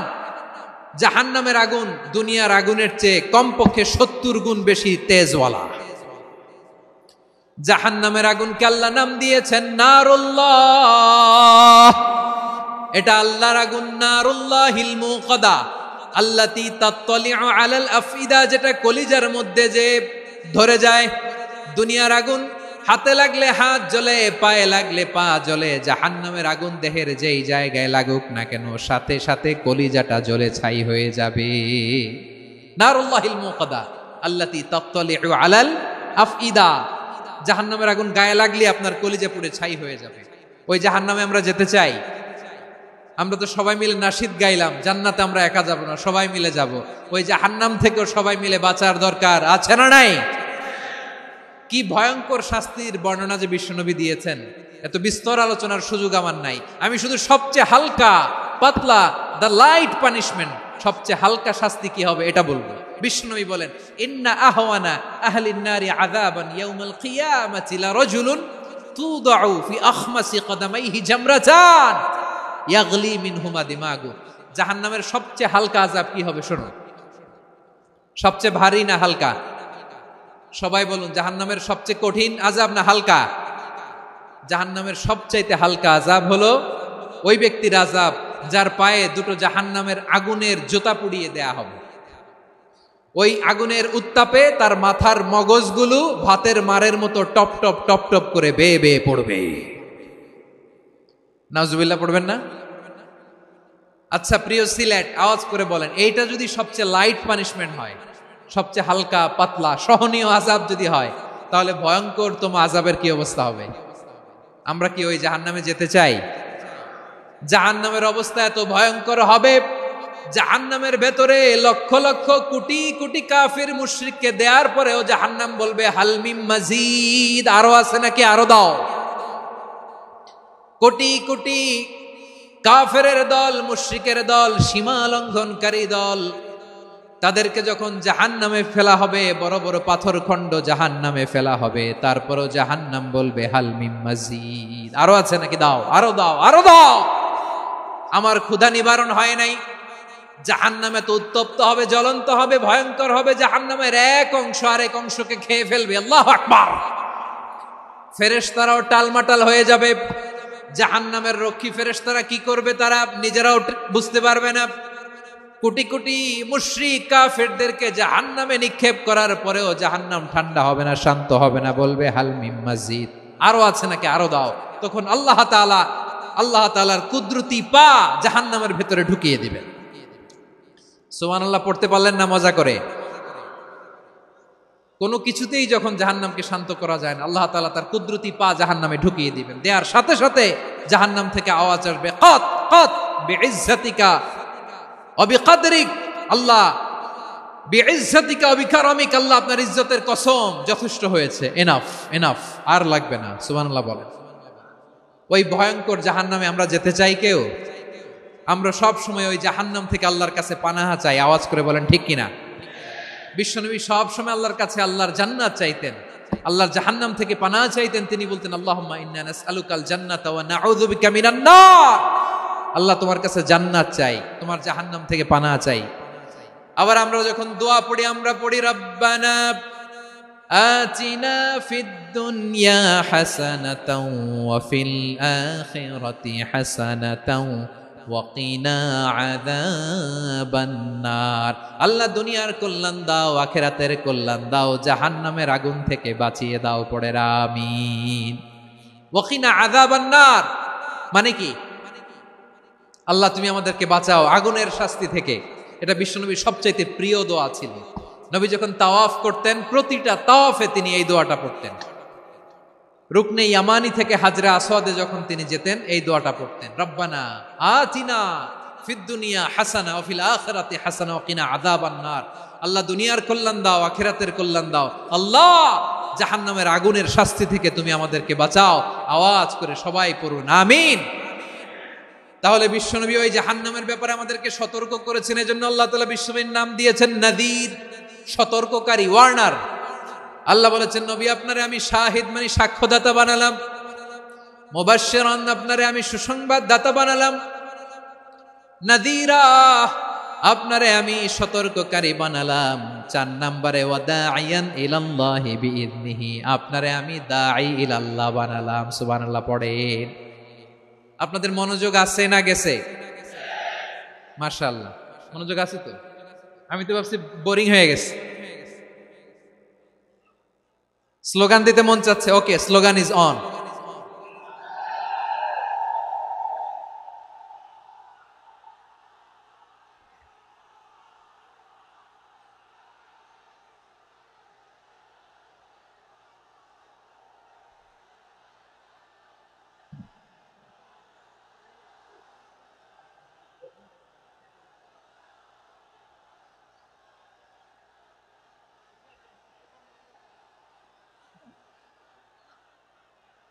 জাহান্নামের আগুন দুনিয়ার আগুনের চেয়ে কমপক্ষে ৭০ গুণ বেশি তেজওয়ালা। জাহান্নামের আগুনকে আল্লাহ নাম দিয়েছেন নারুল্লাহ। এটা আল্লাহর আগুন, নারুল্লাহিল মুকাদা আল্লাতী তাত্তালিউ আলাল আফইদা, যেটা কলিজার মধ্যে যে ধরে যায়। দুনিয়ার আগুন হাতে লাগলে হাত জ্বলে, পায়ে লাগলে পা জ্বলে, জাহান্নামের আগুন দেহের যেই জায়গায় লাগুক না কেন সাথে সাথে কলিজাটা জ্বলে ছাই হয়ে যাবে। নারুল্লাহিল মুকাদা আল্লাতী তাত্তালিউ আলাল আফইদা, জাহান্নামের আগুন গায়ে লাগলে আপনার কলিজা পুড়ে ছাই হয়ে যাবে। ওই জাহান্নামে আমরা যেতে চাই? আমরা তো সবাই মিলে নাশিদ গাইলাম, জান্নাতে আমরা একা যাব না, সবাই মিলে যাব। ওই জাহান্নাম থেকেও সবাই মিলে বাঁচার দরকার আছে না নাই? কি ভয়ঙ্কর শাস্তির বর্ণনা যে বিশ্বনবী দিয়েছেন, এত বিস্তর আলোচনার সুযোগ আমার নাই। আমি শুধু সবচেয়ে হালকা পাতলা, দ্য লাইট পানিশমেন্ট, সবচেয়ে হালকা শাস্তি কি হবে এটা বলবো। বিশ্বনবী বলেন, ইন্না আহওয়ানা আহলিন নারি আযাবান ইয়াউমাল কিয়ামাতি লারাজুলুন তুদাউ ফি আখমাসি কদামাইহি জামরাতান ইয়াগলি মিনহুমা দিমাগু। জাহান্নামের সবচেয়ে হালকা আযাব কি হবে শোনো। সবচেয়ে ভারী না হালকা? সবাই বলুন, জাহান্নামের সবচেয়ে কঠিন আযাব না হালকা? জাহান্নামের সবচাইতে হালকা আযাব হলো ওই ব্যক্তির আযাব যার পায়ে দুটো জাহান্নামের আগুনের জুতা পুড়িয়ে দেয়া হবে। ওই আগুনের উত্তাপে তার মাথার মগজগুলো ভাতের মারের মতো টপ টপ টপ টপ করে বেয়ে বেয়ে পড়বে। নাউজুবিল্লাহ পড়বেন না? আচ্ছা প্রিয় সিলেট, আওয়াজ করে বলেন, এইটা যদি সবচেয়ে লাইট পানিশমেন্ট হয়, সবচেয়ে হালকা পাতলা সহনীয় আযাব যদি হয়, তাহলে ভয়ঙ্করতম আযাবের কি অবস্থা হবে? আমরা কি ওই জাহান্নামে যেতে চাই? জাহান্নামের অবস্থা এত ভয়ঙ্কর হবে, জাহান্নামের ভেতরে লক্ষ লক্ষ কোটি কোটি কাফির মুশরিককে দেওয়ার পরেও জাহান্নাম বলবে হাল মিম মাজিদ, আরো আছে নাকি, আরো দাও। কোটি কোটি কাফেরের দল, মুশরিকের দল, সীমা লঙ্ঘনকারী দল, তাদেরকে যখন জাহান্নামে ফেলা হবে, বড় বড় পাথরখণ্ড জাহান্নামে ফেলা হবে, তারপরও জাহান্নাম বলবে হাল মিম মাজিদ, আরো আছে নাকি, দাও, আরো দাও, আরো দাও। আমার ক্ষুধা নিবারণ হয় নাই। জাহান্নামে তো উত্তপ্ত হবে, জ্বলন্ত হবে, ভয়ঙ্কর হবে। জাহান্নামের এক অংশ আরেক অংশকে খেয়ে ফেলবে। আল্লাহু আকবার। ফেরেশতারাও টালমাটাল হয়ে যাবে। জাহান্নামের রক্ষী ফেরেশতারা কি করবে তারা নিজেরাও বুঝতে পারবে না। কোটি কোটি মুশরিক কাফেরদেরকে জাহান্নামে নিক্ষেপ করার পরেও জাহান্নাম ঠান্ডা হবে না, শান্ত হবে না, বলবে হাল মিম মাজিদ, আরো আছে নাকি, আরো দাও। তখন আল্লাহ তাআলার কুদরতি পা জাহান্নামের ভেতরে ঢুকিয়ে দিবেন। সুবহানাল্লাহ পড়তে পারলেন না মজা করে? কোনো কিছুতেই যখন জাহান্নামকে শান্ত করা যায় না, আল্লাহ তাআলা তার কুদরতি পা জাহান্নামে ঢুকিয়ে দিবেন। দেওয়ার সাথে সাথে জাহান্নাম থেকে আওয়াজ আসবে, কত কত বিইজ্জাতিকা ওয়া বিকদরিক, আল্লাহ বিইজ্জাতিকা ওয়া বিকারামিক, আল্লাহ আপনার ইজ্জতের কসম, যথেষ্ট হয়েছে, এনাফ এনাফ, আর লাগবে না। সুবহানাল্লাহ বলেন। ওই ভয়ঙ্কর জাহান্নামে আমরা যেতে চাই কেউ? আমরা সব সময় ওই জাহান্নাম থেকে আল্লাহর কাছে পানাহা চাই। আওয়াজ করে বলেন ঠিক কিনা? বিশ্বনবী সব সময় আল্লাহর কাছে আল্লাহর জান্নাত চাইতেন, আল্লাহর জাহান্নাম থেকে পানাহা চাইতেন। তিনি বলতেন, আল্লাহুম্মা ইন্না নাসআলুকাল জান্নাতা ওয়া নাউযু বিকা মিনান নার। আল্লাহ তোমার কাছে জান্নাত চাই, তোমার জাহান্নাম থেকে পানাহা চাই। আবার আমরা যখন দোয়া পড়ি, আমরা পড়ি রব্বানা আতিনা ফিদ দুনিয়া হাসানাতাও ওয়া ফিল আখিরাতি হাসানাতাও ওয়া কিনা আযাবান নার। আল্লাহ দুনিয়ার কল্যাণ দাও, আখিরাতের কল্যাণ দাও, জাহান্নামের আগুন থেকে বাঁচিয়ে দাও, পড়ে আমিন। ওয়া কিনা আযাবান নার মানে কি? আল্লাহ তুমি আমাদেরকে বাঁচাও আগুনের শাস্তি থেকে। এটা বিশ্বনবীর সবচাইতে প্রিয় দোয়া ছিল। নবী যখন তাওয়াফ করতেন, প্রতিটা তাওয়াফে তিনি এই দোয়াটা পড়তেন। রুকনে ইয়ামানি থেকে হাজরা আসওয়াদে যখন তিনি যেতেন, এই দোয়াটা পড়তেন, রব্বানা আতিনা ফিদ দুনিয়া হাসানা ওয়া ফিল আখিরাতি হাসানা ওয়া কিনা আযাবান নার। আল্লাহ দুনিয়ার কল্যাণ দাও, আখিরাতের কল্যাণ দাও, আল্লাহ জাহান্নামের আগুনের শাস্তি থেকে তুমি আমাদেরকে বাঁচাও। আওয়াজ করে সবাই পড়ুন আমিন। তাহলে বিশ্বনবী ওই জাহান্নামের ব্যাপারে আমাদেরকে সতর্ক করেছেন। এজন্য আল্লাহ তাআলা বিশ্বনবীর নাম দিয়েছেন নাযীর, সতর্ককারী, ওয়ার্নার। আল্লাহ বলেছেন, নবী আপনারে আমি শাহিদ মানে সাক্ষ্যদাতা বানালাম, মুবাশশিরান আপনারে আমি সুসংবাদ দাতা বানালাম, নাযীরা আপনারে আমি সতর্ককারী বানালাম। 4 নম্বরে ওয়া দাঈয়ান ইলাল্লাহি বিইذনিহি, আপনারে আমি দাঈ ইলাল্লাহ বানালাম। সুবহানাল্লাহ পড়েন। আপনাদের মনোযোগ আছে না গেছে? মাশাআল্লাহ মনোযোগ আছে তো। আমি তো ভাবছি বোরিং হয়ে গেছে। স্লোগান দিতে মন চাচ্ছে, ওকে, স্লোগান ইজ অন।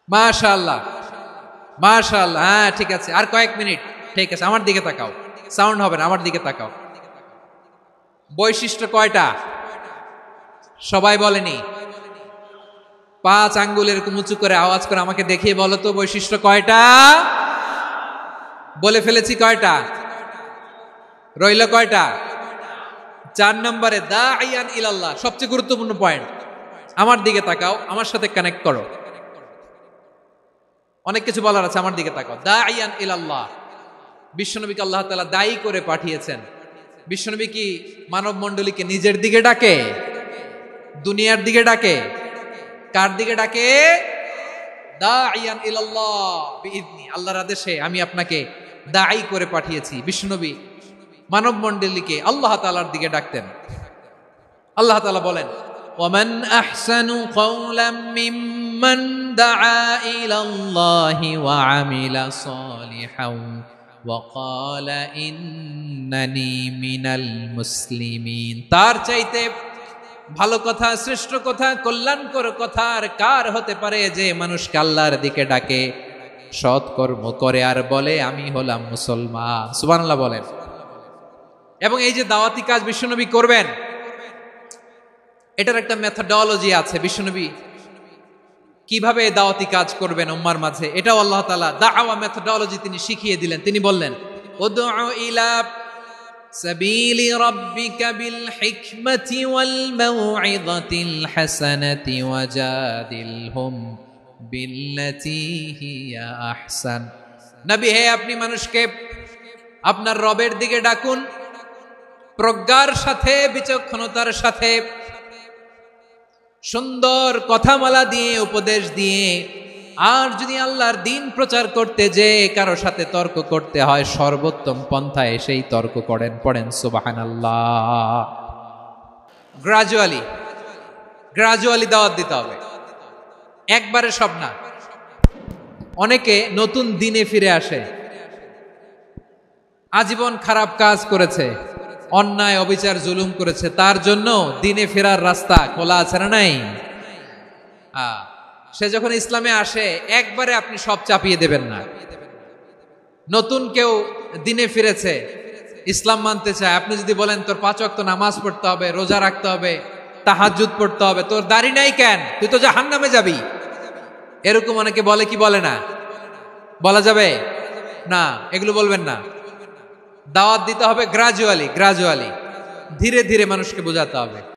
মাশাআল্লাহ, মাশাআল্লাহ। হ্যাঁ, ঠিক আছে, আর কয়েক মিনিট। ঠিক আছে, আমার দিকে তাকাও, সাউন্ড হবে না, আমার দিকে তাকাও। বৈশিষ্ট্য কয়টা সবাই বলেনি? 5 আঙ্গুল এরকম উঁচু করে আওয়াজ করে আমাকে দেখিয়ে বলো তো বৈশিষ্ট্য কয়টা। বলে ফেলেছি কয়টা, রইল কয়টা? 4 নম্বরে দাঈয়ান ইলাল্লাহ, সবচেয়ে গুরুত্বপূর্ণ পয়েন্ট। আমার দিকে তাকাও, আমার সাথে কানেক্ট করো। অনেক কিছু বলার আছে, আমার দিকে তাকাও। দাঈয়ান ইলাল্লাহ, বিশ্বনবীকে আল্লাহ তাআলা দায়ী করে পাঠিয়েছেন। বিশ্বনবী কি মানব মণ্ডলীকে নিজের দিকে ডাকে, দুনিয়ার দিকে ডাকে? কার দিকে ডাকে? দাঈয়ান ইলাল্লাহ বিইذনি, আল্লাহর আদেশে আমি আপনাকে দায়ী করে পাঠিয়েছি। বিশ্বনবী মানব মণ্ডলীকে আল্লাহ তাআলার দিকে ডাকতেন। আল্লাহ তাআলা বলেন, ওয়ামান আহসানু কাওলাম মিম্মান দাআ ইলাল্লাহি ওয়া আমিলা সালিহান ওয়া ক্বালা ইন্নানি মিনাল মুসলিমিন। তার চাইতে ভালো কথা, শ্রেষ্ঠ কথা, কল্যাণকর কথা আর কার হতে পারে যে মানুষকে আল্লাহর দিকে ডাকে, সৎকর্ম করে আর বলে আমি হলাম মুসলমান। সুবহানাল্লাহ বলেন। এবং এই যে দাওয়াতি কাজ বিশ্বনবী করবেন, এটার একটা মেথডোলজি আছে। বিশ্বনবী কিভাবে দাওয়াতি কাজ করবেন উম্মার মাঝে, এটাও আল্লাহ তাআলা দাওয়া মেথডোলজি তিনি শিখিয়ে দিলেন। তিনি বললেন, উদউ ইলা সাবিলি রাব্বিকা বিল হিকমাতি ওয়াল মাউইযাতিল হাসানাতি ওয়াজাদিলহুম বিল্লাতী হিয়া আহসান। নবী হে, আপনি মানুষকে আপনার রবের দিকে ডাকুন, প্রজ্ঞার সাথে, বিচক্ষণতার সাথে, সুন্দর কথামালা দিয়ে, উপদেশ দিয়ে। আর যদি আল্লাহর দ্বীন প্রচার করতে যে কারো সাথে তর্ক করতে হয়, সর্বোত্তম পন্থায় সেই তর্ক করেন। পড়েন সুবহানাল্লাহ। গ্রাজুয়ালি দাওয়াত দিতে হবে, একবারে সব না। অনেকে নতুন দিনে ফিরে আসে, আজীবন খারাপ কাজ করেছে, অন্যায় অবিচার জুলুম করেছে, তার জন্য দিনে ফেরার রাস্তা খোলা আছে না নাই? সে যখন ইসলামে আসে একবারে আপনি সব চাপিয়ে দেবেন না। নতুন কেউ দিনে ফিরেছে, ইসলাম মানতে চায়, আপনি যদি বলেন তোর 5 ওয়াক্ত নামাজ পড়তে হবে, রোজা রাখতে হবে, তাহাজ্জুদ পড়তে হবে, তোর দাড়ি নাই কেন, তুই তো জাহান্নামে যাবি, এরকম অনেকে বলে কি বলে না? বলা যাবে না, এগুলো বলবেন না। দাওয়াত দিতে হবে গ্রাজুয়ালি, ধীরে ধীরে মানুষকে বোঝাতে হবে।